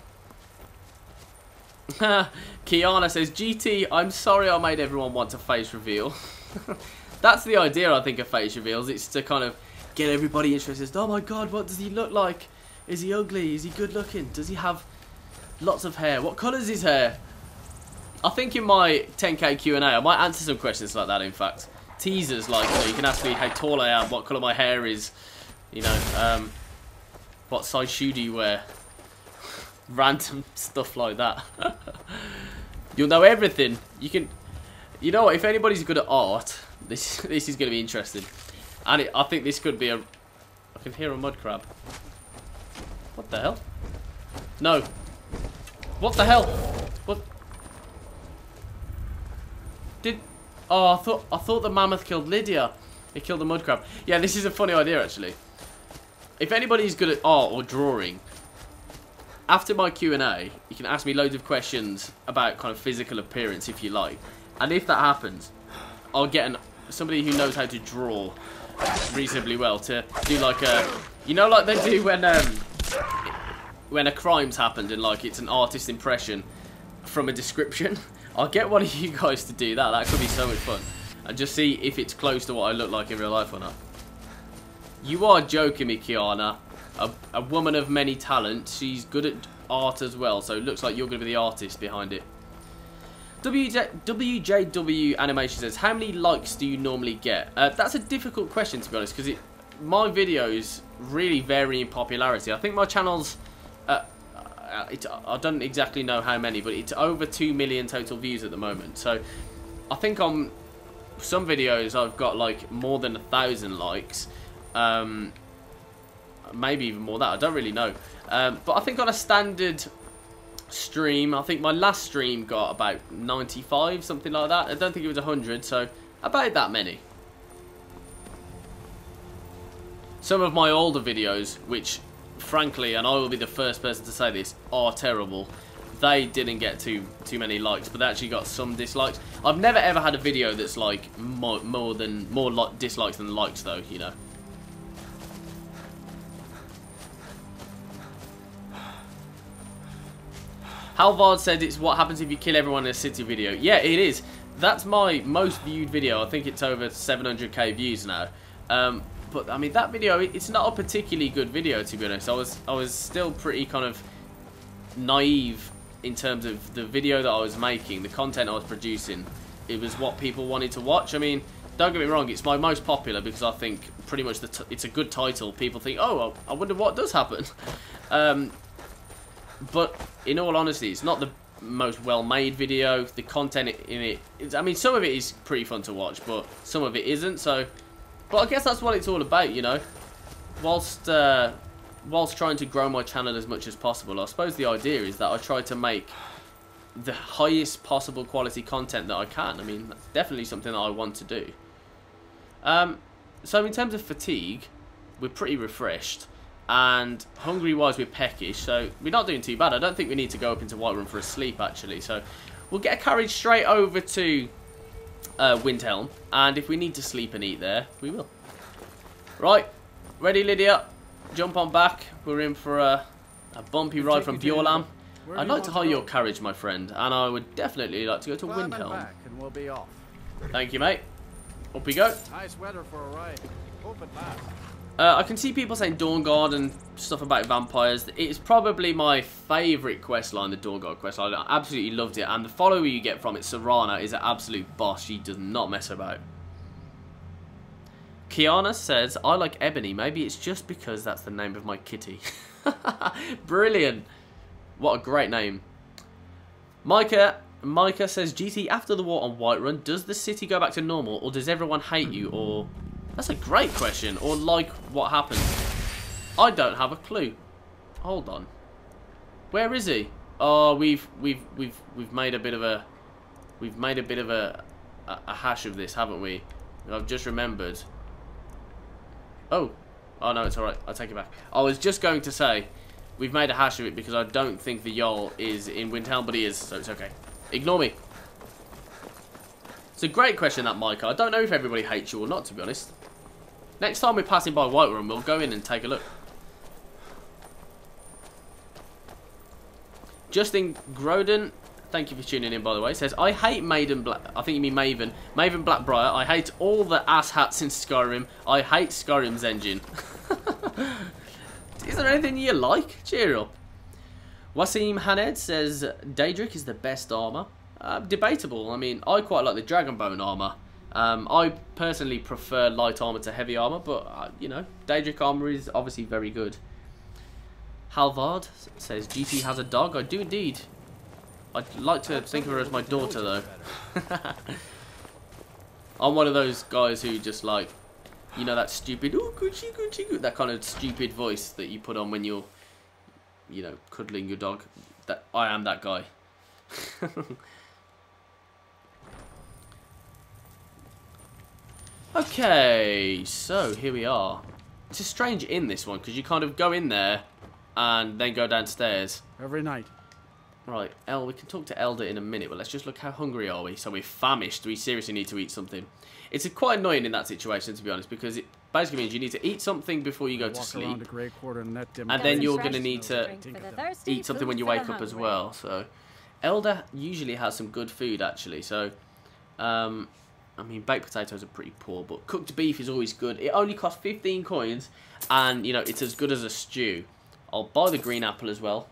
Kiana says, GT, I'm sorry I made everyone want a face reveal. That's the idea, I think, of face reveals. It's to kind of get everybody interested. Oh my god, what does he look like? Is he ugly? Is he good looking? Does he have lots of hair? What colour is his hair? I think in my 10k Q&A, I might answer some questions like that, in fact. Teasers, like, you know, you can ask me how tall I am, what colour my hair is, you know, what size shoe do you wear? Random stuff like that. You'll know everything. You can, you know what, if anybody's good at art, this is going to be interesting. And I think this could be a... I can hear a mud crab. What the hell? No. What the hell? What? Did... Oh, I thought the mammoth killed Lydia. It killed the mud crab. Yeah, this is a funny idea, actually. If anybody's good at art or drawing, after my Q&A, you can ask me loads of questions about kind of physical appearance, if you like. And if that happens, I'll get somebody who knows how to draw reasonably well to do like a... You know, like they do when a crime's happened and like it's an artist impression from a description. I'll get one of you guys to do that. That could be so much fun. And just see if it's close to what I look like in real life or not. You are joking me, Kiana. A woman of many talents. She's good at art as well. So it looks like you're going to be the artist behind it. WJW Animation says, how many likes do you normally get? That's a difficult question, to be honest, because my videos really vary in popularity. I think my channel's... I don't exactly know how many, but it's over 2 million total views at the moment. So I think on some videos I've got like more than 1,000 likes. Maybe even more than that. I don't really know. But I think on a standard stream, I think my last stream got about 95, something like that. I don't think it was 100, so about that many. Some of my older videos, which frankly, and I will be the first person to say this, are terrible. They didn't get too many likes, but they actually got some dislikes. I've never ever had a video that's like more dislikes than likes, though, you know. Halvard said it's what happens if you kill everyone in a city video. Yeah, it is. That's my most viewed video. I think it's over 700k views now. But I mean, that video, it's not a particularly good video, to be honest. I was still pretty kind of naive in terms of the video that I was making, the content I was producing. It was what people wanted to watch. I mean, don't get me wrong, it's my most popular because I think pretty much it's a good title. People think, oh, I wonder what does happen. But in all honesty, it's not the most well-made video. The content in it, I mean, some of it is pretty fun to watch, but some of it isn't. So, but I guess that's what it's all about, you know. Whilst trying to grow my channel as much as possible, I suppose the idea is that I try to make the highest possible quality content that I can. I mean, that's definitely something that I want to do. So in terms of fatigue, we're pretty refreshed. And hungry-wise, we're peckish, so we're not doing too bad. I don't think we need to go up into Whiterun for a sleep, actually. So we'll get a carriage straight over to Windhelm, and if we need to sleep and eat there, we will. Right, ready, Lydia? Jump on back. We're in for a bumpy ride from Bjorlam. I'd like to hire your carriage, my friend, and I would definitely like to go to Windhelm. Back and we'll be off. Thank you, mate. Up we go. Nice weather for a ride. Hope it lasts. I can see people saying Dawnguard and stuff about vampires. It's probably my favourite questline, the Dawnguard questline. I absolutely loved it. And the follower you get from it, Serana, is an absolute boss. She does not mess about. Kiana says, I like Ebony. Maybe it's just because that's the name of my kitty. Brilliant. What a great name. Micha says, GT, after the war on Whiterun, does the city go back to normal, or does everyone hate you, or... That's a great question. Or like what happened? I don't have a clue. Hold on. Where is he? Oh, we've made a bit of a hash of this, haven't we? I've just remembered. Oh, Oh no, it's alright. I'll take it back. I was just going to say, we've made a hash of it because I don't think the Jarl is in Windhelm, but he is, so it's okay. Ignore me. It's a great question, that, Micah. I don't know if everybody hates you or not, to be honest. Next time we're passing by Whiterun, we'll go in and take a look. Justin Groden, thank you for tuning in, by the way, says, I hate Maiden Black... I think you mean Maven. Maven Blackbriar. I hate all the asshats in Skyrim. I hate Skyrim's engine. Is there anything you like? Cheer up. Wasim Haned says, Daedric is the best armour. Debatable. I mean, I quite like the Dragonbone armour. I personally prefer light armour to heavy armour, but, you know, Daedric armour is obviously very good. Halvard says, GT has a dog. I do indeed. I'd like to think of her as my daughter, though. I'm one of those guys who just like, you know, that stupid, ooh, Gucci, Gucci, that kind of stupid voice that you put on when you're, you know, cuddling your dog. That I am that guy. Okay, so here we are. It's a strange inn, this one, because you kind of go in there and then go downstairs. Every night. Right, we can talk to Elder in a minute, but let's just look how hungry are we. So we're famished. We seriously need to eat something. It's quite annoying in that situation, to be honest, because it basically means you need to eat something before you go to sleep. And then you're going to need to eat something when you wake up as well. So Elder usually has some good food, actually. So, I mean, baked potatoes are pretty poor, but cooked beef is always good. It only costs 15 coins, and, you know, it's as good as a stew. I'll buy the green apple as well.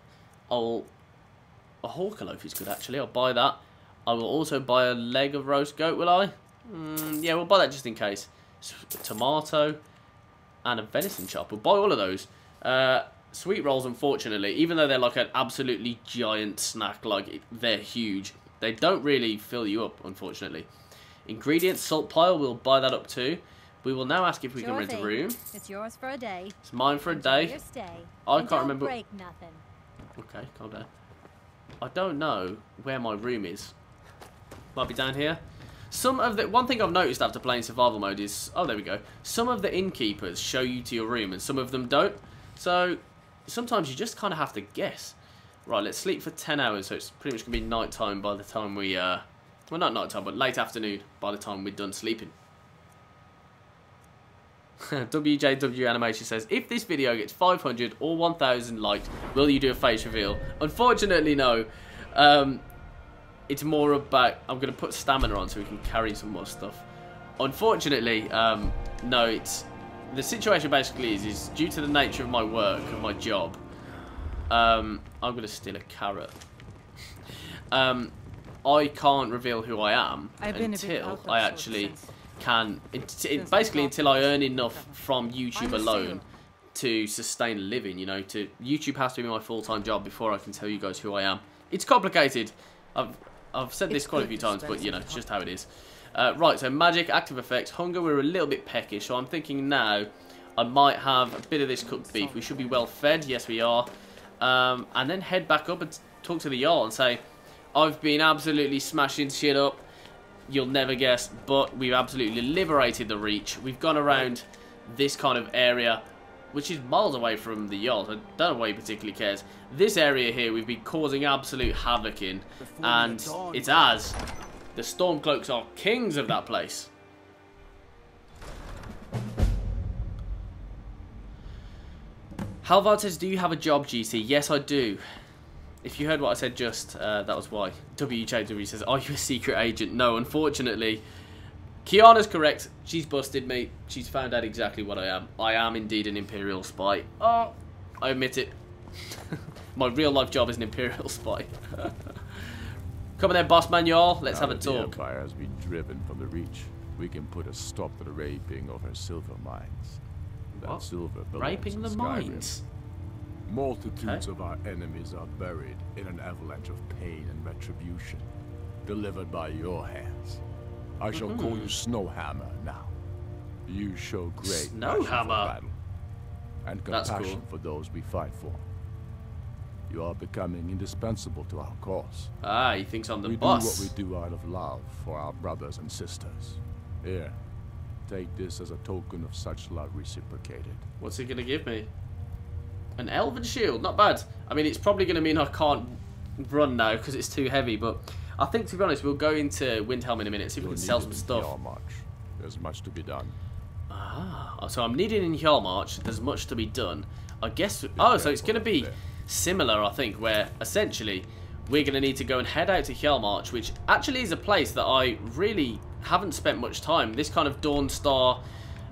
A hawker loaf is good, actually. I'll buy that. I will also buy a leg of roast goat, will I? Yeah, we'll buy that just in case. A tomato and a venison chop. We'll buy all of those. Sweet rolls, unfortunately, even though they're like an absolutely giant snack, like they're huge, they don't really fill you up, unfortunately. Ingredients, salt pile, we'll buy that up too. We will now ask if we can rent a room. It's yours for a day. It's mine for a day. Your stay. I can't remember. Break nothing. Okay, calm down. I don't know where my room is. Might be down here. Some of the one thing I've noticed after playing survival mode is, oh, there we go. Some of the innkeepers show you to your room, and some of them don't. So sometimes you just kind of have to guess. Right, let's sleep for 10 hours. So it's pretty much gonna be night time by the time we, well, not night time, but late afternoon by the time we're done sleeping. WJW Animation says, if this video gets 500 or 1,000 liked, will you do a face reveal? Unfortunately, no. It's more about, I'm going to put stamina on so we can carry some more stuff. Unfortunately, no, it's, the situation basically is due to the nature of my work, of my job, I'm going to steal a carrot. I can't reveal who I am until I actually can, basically until I earn enough from YouTube alone to sustain a living, you know. YouTube has to be my full-time job before I can tell you guys who I am. It's complicated. I've said this quite a few times, but you know, it's just how it is. Right, so magic, active effects, hunger, we're a little bit peckish, so I'm thinking now I might have a bit of this cooked beef. We should be well fed, yes we are. And then head back up and talk to the Jarl and say, I've been absolutely smashing shit up. You'll never guess, but we've absolutely liberated the Reach. We've gone around this kind of area, which is miles away from the Jarl. I don't know why he particularly cares. This area here we've been causing absolute havoc in, and it's as the Stormcloaks are kings of that place. Halvard says, do you have a job, GT? Yes, I do. If you heard what I said just, that was why. WJW says, are you a secret agent? No, unfortunately. Kiana's correct. She's busted me. She's found out exactly what I am. I am indeed an Imperial spy. Oh, I admit it. My real life job is an Imperial spy. Come on then, boss man, y'all. Let's have a talk. The Empire has been driven from the Reach. We can put a stop to the raping of her silver mines. That What? silver belongs Raping the to Skyrim. mines? Multitudes of our enemies are buried in an avalanche of pain and retribution, delivered by your hands. I shall call you Snowhammer now. You show great passion for Snowhammer. battle and That's compassion cool. for those we fight for. You are becoming indispensable to our cause. Ah, he thinks I'm the We boss. do what we do out of love for our brothers and sisters. Here, Take this as a token of such love reciprocated. What's he going to give me? An elven shield, not bad. I mean, it's probably going to mean I can't run now because it's too heavy, but I think, to be honest, we'll go into Windhelm in a minute, see if we can sell some stuff. There's much to be done. Ah, so I'm needed in Hjalmarch. There's much to be done. I guess... Oh, so it's going to be similar, I think, where essentially we're going to need to go and head out to Hjalmarch, which actually is a place that I really haven't spent much time. This kind of Dawnstar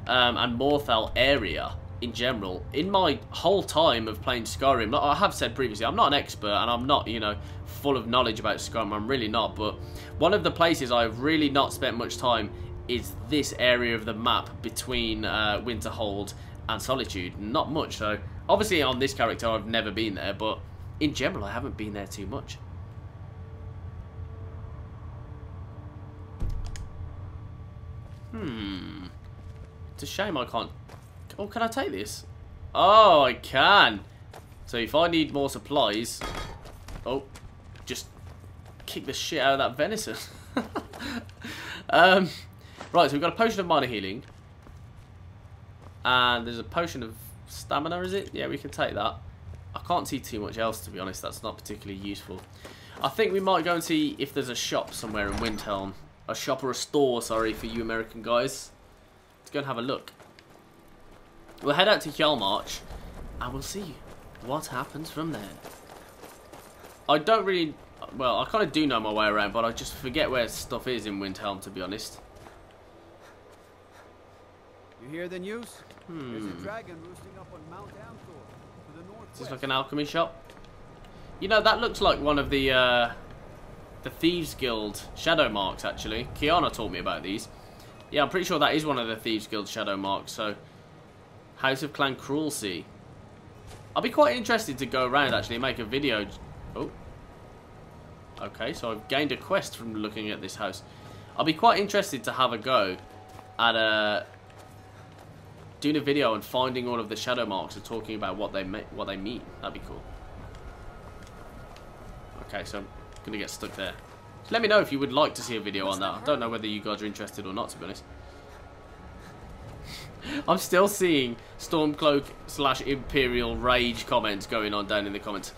and Morthal area in general. In my whole time of playing Skyrim, like I have said previously, I'm not an expert and I'm not, you know, full of knowledge about Skyrim. I'm really not. But one of the places I've really not spent much time is this area of the map between Winterhold and Solitude. Not much. So obviously on this character I've never been there, but in general I haven't been there too much. It's a shame I can't... Oh, can I take this? Oh, I can. So if I need more supplies... Oh, just kick the shit out of that venison. Right, so we've got a potion of minor healing. And there's a potion of stamina, is it? Yeah, we can take that. I can't see too much else, to be honest. That's not particularly useful. I think we might go and see if there's a shop somewhere in Windhelm. A shop or a store, sorry, for you American guys. Let's go and have a look. We'll head out to Hjalmarch, and we'll see what happens from there. I don't really... Well, I kind of do know my way around, but I just forget where stuff is in Windhelm, to be honest. You hear the news? There's a dragon roosting up on Mount Amthor to the northwest. Is this like an alchemy shop? You know, that looks like one of the Thieves Guild shadow marks, actually. Kiana taught me about these. Yeah, I'm pretty sure that is one of the Thieves Guild shadow marks, so... House of Clan Cruelty. I'll be quite interested to go around, actually, and make a video. Oh. Okay, so I've gained a quest from looking at this house. I'll be quite interested to have a go at doing a video and finding all of the shadow marks and talking about what they mean. That'd be cool. Okay, so I'm gonna get stuck there. So let me know if you would like to see a video on that. I don't know whether you guys are interested or not, to be honest. I'm still seeing Stormcloak / Imperial Rage comments going on down in the comments.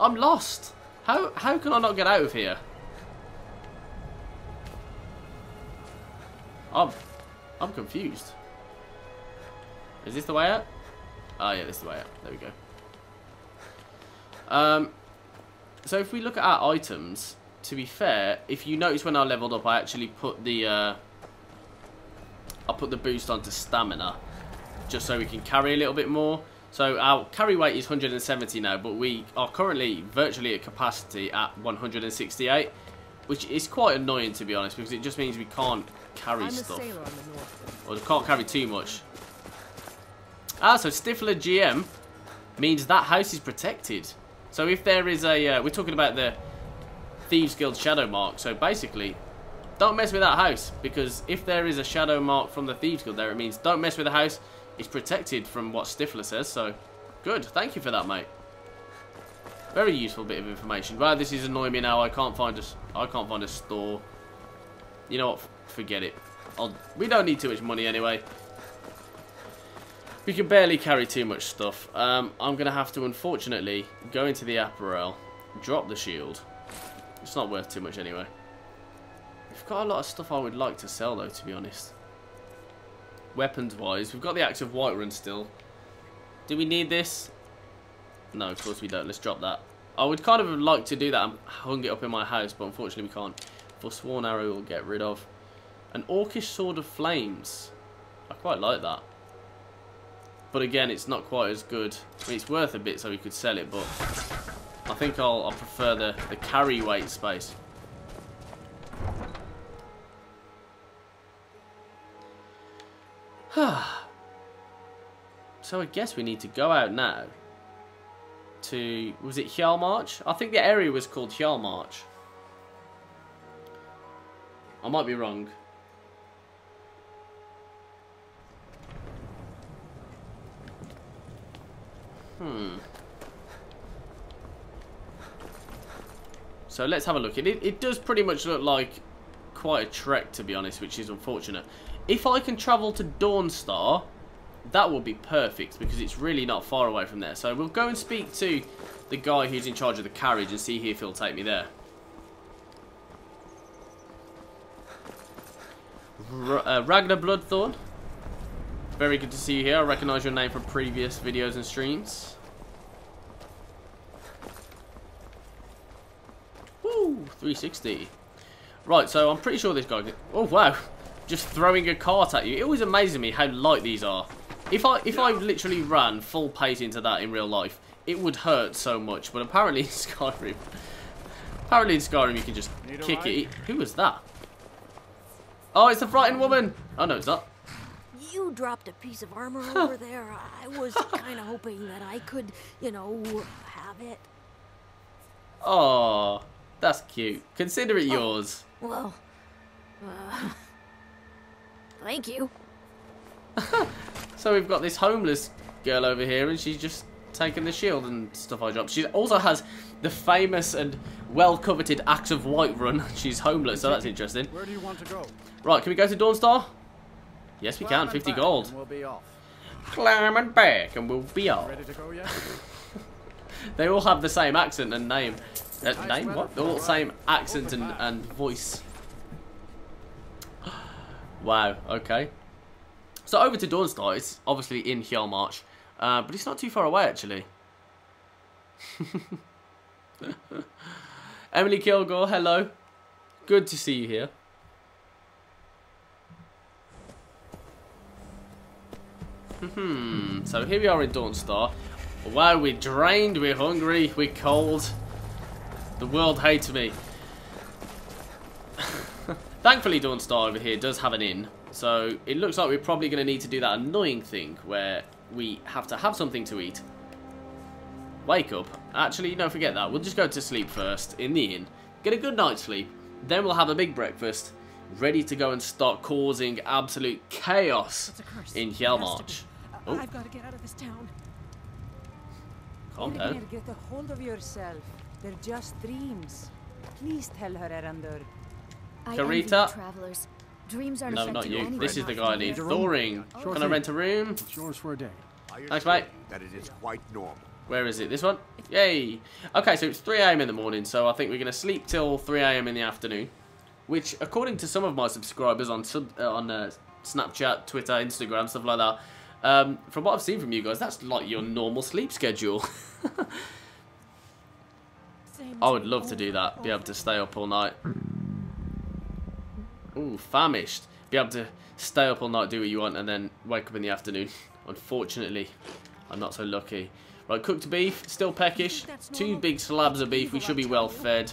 I'm lost. How can I not get out of here? I'm confused. Is this the way out? Oh yeah, this is the way out. There we go. So if we look at our items, to be fair, if you notice when I leveled up, I actually put the boost onto stamina, just so we can carry a little bit more. So our carry weight is 170 now, but we are currently virtually at capacity at 168, which is quite annoying, to be honest, because it just means we can't carry stuff, or can't carry too much. Ah, so Stifler GM means that house is protected. So if there is a, we're talking about the Thieves Guild shadow mark, so basically, don't mess with that house, because if there is a shadow mark from the Thieves Guild there, it means don't mess with the house. It's protected from what Stifler says, so good. Thank you for that, mate. Very useful bit of information. Right, this is annoying me now. I can't find a store. You know what? Forget it. We don't need too much money anyway. We can barely carry too much stuff. I'm gonna have to, unfortunately, go into the apparel, drop the shield. It's not worth too much anyway. We've got a lot of stuff I would like to sell, though, to be honest. Weapons-wise, we've got the Axe of Whiterun still. Do we need this? No, of course we don't. Let's drop that. I would kind of like to do that and hung it up in my house, but unfortunately we can't. Forsworn Arrow we'll get rid of. An Orcish Sword of Flames. I quite like that. But again, it's not quite as good. I mean, it's worth a bit, so we could sell it, but I think I'll prefer the carry weight space. So I guess we need to go out now to, was it Hjalmarch? I think the area was called Hjalmarch. I might be wrong. So let's have a look. It does pretty much look like quite a trek, to be honest, which is unfortunate. if I can travel to Dawnstar, that will be perfect because it's really not far away from there. So we'll go and speak to the guy who's in charge of the carriage and see if he'll take me there. Ragnar Bloodthorn, very good to see you here. I recognise your name from previous videos and streams. Woo, 360. Right, so I'm pretty sure this guy... Oh, wow. Just throwing a cart at you. It always amazes me how light these are. If I literally ran full pace into that in real life, it would hurt so much. But apparently in Skyrim... you can just kick it. Who was that? Oh, it's the frightened woman. Oh, no, it's not. You dropped a piece of armor over there. I was kind of hoping that I could, you know, have it. Oh, that's cute. Consider it yours. Well, thank you. So we've got this homeless girl over here, and she's just taking the shield and stuff I dropped. She also has the famous and well-coveted Axe of Whiterun. She's homeless, so that's interesting. Where do you want to go? Right, can we go to Dawnstar? Yes, we can. 50 gold. We'll be off. Climb and back, and we'll be off. Ready to go yet? They all have the same accent and name. Name? What? They're all the same accent and voice. Wow, okay. So over to Dawnstar. It's obviously in Hjalmarch, but it's not too far away, actually. Emily Kilgore, hello. Good to see you here. So here we are in Dawnstar. Wow, we're drained, we're hungry, we're cold. The world hates me. Thankfully, Dawnstar over here does have an inn. So it looks like we're probably going to need to do that annoying thing where we have to have something to eat. Wake up. Actually, no, forget that. We'll just go to sleep first in the inn. Get a good night's sleep. Then we'll have a big breakfast. Ready to go and start causing absolute chaos in Hjalmarch. Oh. I've got to get out of this town. Calm down. Get a hold of yourself. They're just dreams. Please tell her, Erander. Karita. Travelers. Dreams aren't No, not you. anyway. This is the guy I need. Thoring. Can I rent a room? It's yours for a day. Thanks, mate. That it is quite normal. Where is it? This one? Yay. Okay, so it's 3 AM in the morning, so I think we're going to sleep till 3 AM in the afternoon. Which, according to some of my subscribers on Snapchat, Twitter, Instagram, stuff like that, from what I've seen from you guys, that's like your normal sleep schedule. I would love to do that. Be able to stay up all night. Ooh, famished. Be able to stay up all night, do what you want, and then wake up in the afternoon. Unfortunately, I'm not so lucky. Right, cooked beef, still peckish. 2 big slabs of beef. We should be well fed.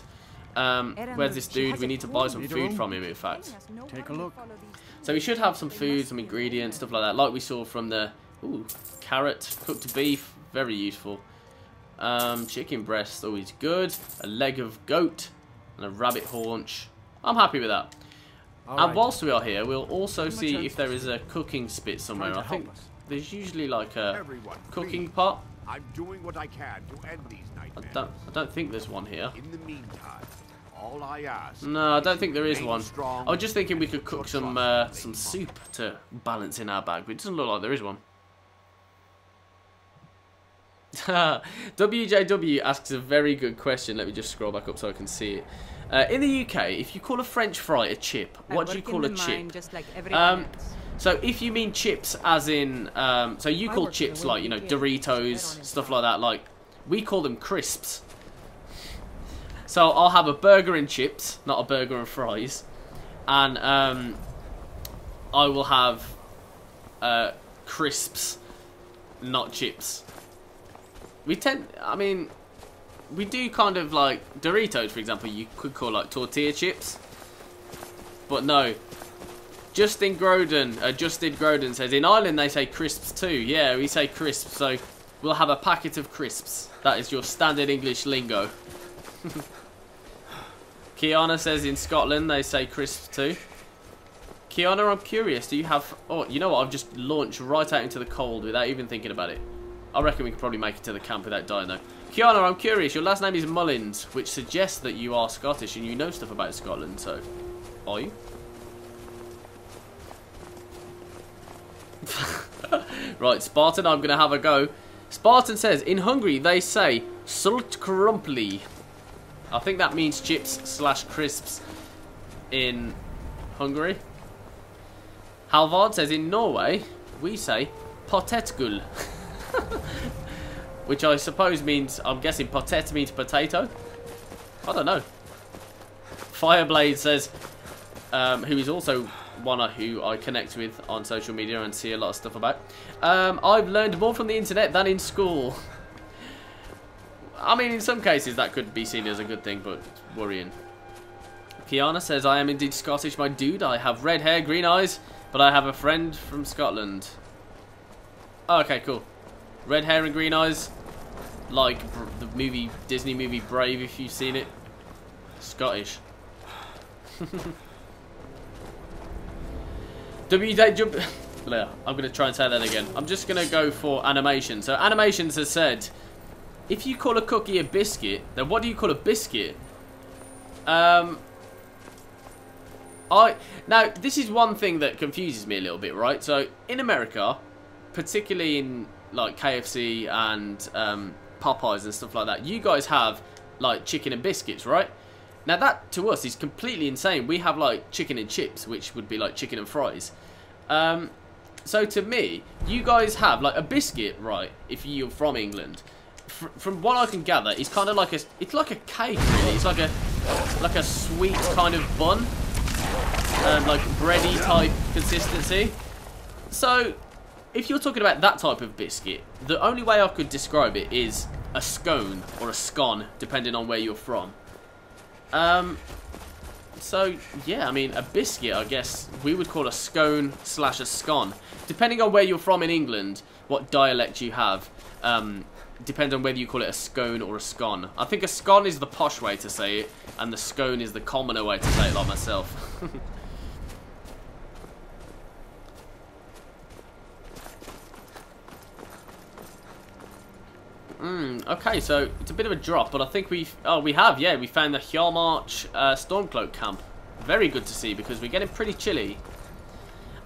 Where's this dude? We need to buy some food from him, in fact. Take a look. So we should have some food, some ingredients, stuff like that, like we saw from the... Ooh, carrot, cooked beef, very useful. Chicken breast, always good. A leg of goat and a rabbit haunch. I'm happy with that. And whilst we are here, we'll also see if there is a cooking spit somewhere. I think there's usually like a cooking pot. I'm doing what I can to end these nightmares. I don't think there's one here. In the meantime, all I ask. No, I don't think there is one. I was just thinking we could cook some soup to balance in our bag, but it doesn't look like there is one. WJW asks a very good question. Let me just scroll back up so I can see it. In the UK, if you call a French fry a chip, what do you call a chip? So if you mean chips as in, so you call chips like, you know, Doritos, stuff like that, like, we call them crisps. So I'll have a burger and chips, not a burger and fries. And I will have crisps, not chips. We do kind of like Doritos, for example, you could call like tortilla chips. But no. Justin Groden says, in Ireland they say crisps too. Yeah, we say crisps, so we'll have a packet of crisps. That is your standard English lingo. Kiana says in Scotland they say crisps too. Kiana, I'm curious, do you have... Oh, you know what, I've just launched right out into the cold without even thinking about it. I reckon we could probably make it to the camp without dying though. Kiana, I'm curious, your last name is Mullins, which suggests that you are Scottish and you know stuff about Scotland, so... Are you? Right, Spartan, I'm going to have a go. Spartan says, in Hungary they say salt krumpli. I think that means chips/crisps in Hungary. Halvard says, in Norway we say potetgull. Which I suppose means, I'm guessing potet means potato. I don't know. Fireblade says, who is also one who I connect with on social media and see a lot of stuff about. I've learned more from the internet than in school. I mean, in some cases that could be seen as a good thing, but it's worrying. Kiana says, I am indeed Scottish, my dude. I have red hair, green eyes, but I have a friend from Scotland. Oh, okay, cool. Red hair and green eyes, like the movie, Disney movie Brave, if you've seen it. Scottish. Jump. I'm going to try and say that again. I'm just going to go for animation. So animations has said, if you call a cookie a biscuit, then what do you call a biscuit? Now this is one thing that confuses me a little bit, right? So in America, particularly in like KFC and Popeyes and stuff like that, you guys have like chicken and biscuits, right? Now that to us is completely insane. We have like chicken and chips, which would be like chicken and fries. So to me, you guys have like a biscuit, right? If you're from England, from what I can gather, it's kind of like it's like a cake, really. It's like a sweet kind of bun, like bready type consistency. So if you're talking about that type of biscuit, the only way I could describe it is a scone or a scone, depending on where you're from. So yeah, I mean, a biscuit, I guess we would call a scone / a scone, depending on where you're from in England, what dialect you have. Depends on whether you call it a scone or a scone. I think a scone is the posh way to say it, and the scone is the commoner way to say it, like myself. Okay, so it's a bit of a drop, but I think we found the Galmar Stormcloak camp. Very good to see, because we're getting pretty chilly.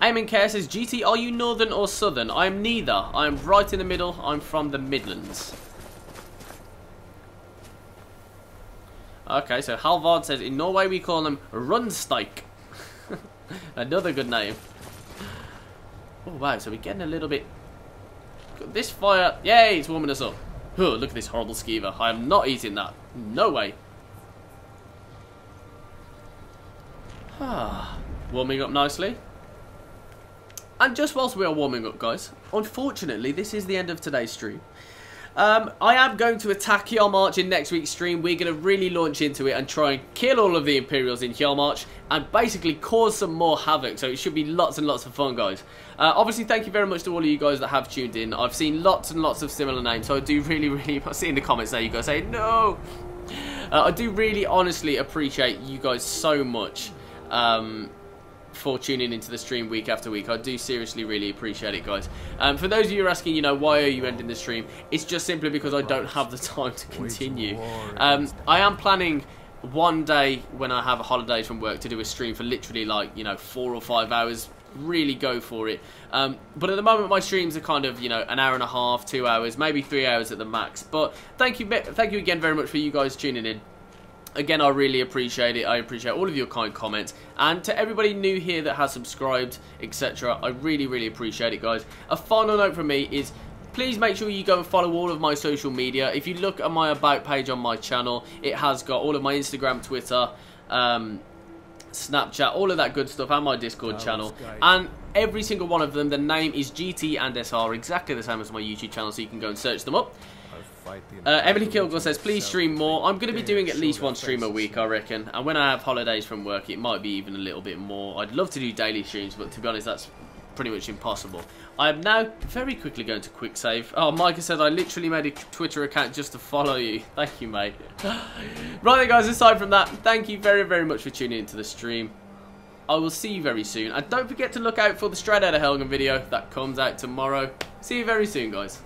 Eamon Care says, GT, are you northern or southern? I am neither. I am right in the middle. I'm from the Midlands. Okay, so Halvard says, in Norway we call them Rundsteik. Another good name. Oh wow, so we're getting a little bit... This fire... Yay, it's warming us up. Oh, look at this horrible skeever. I am not eating that. No way. Warming up nicely. And just whilst we are warming up, guys, unfortunately, this is the end of today's stream. I am going to attack Hjalmarch in next week's stream. We're going to really launch into it and try and kill all of the Imperials in Hjalmarch and basically cause some more havoc. So it should be lots and lots of fun, guys. Obviously, thank you very much to all of you guys that have tuned in. I've seen lots and lots of similar names, so I do really, I see in the comments there you guys say, no. I do really honestly appreciate you guys so much for tuning into the stream week after week. I do seriously really appreciate it, guys. For those of you who are asking, you know, why are you ending the stream, it's just simply because I don't have the time to continue. I am planning one day when I have a holiday from work to do a stream for literally like, you know, 4 or 5 hours. Really go for it. But at the moment my streams are kind of, you know, an hour and a half, 2 hours, maybe 3 hours at the max. But thank you again very much for you guys tuning in. Again, I really appreciate it. I appreciate all of your kind comments. And to everybody new here that has subscribed, etc., I really appreciate it, guys. A final note from me is, please make sure you go and follow all of my social media. If you look at my About page on my channel, it has got all of my Instagram, Twitter, Snapchat, all of that good stuff, and my Discord channel. And every single one of them, the name is GTandSR, exactly the same as my YouTube channel, so you can go and search them up. Emily Kilgore says, please stream more. I'm going to be doing at least 1 stream a week, I reckon. And when I have holidays from work, it might be even a little bit more. I'd love to do daily streams, but to be honest, that's pretty much impossible. I am now very quickly going to quick save. Oh, Micah said, I literally made a Twitter account just to follow you. Thank you, mate. Right then, guys, aside from that, thank you very much for tuning into the stream. I will see you very soon. And don't forget to look out for the Straight Outta Helgen video that comes out tomorrow. See you very soon, guys.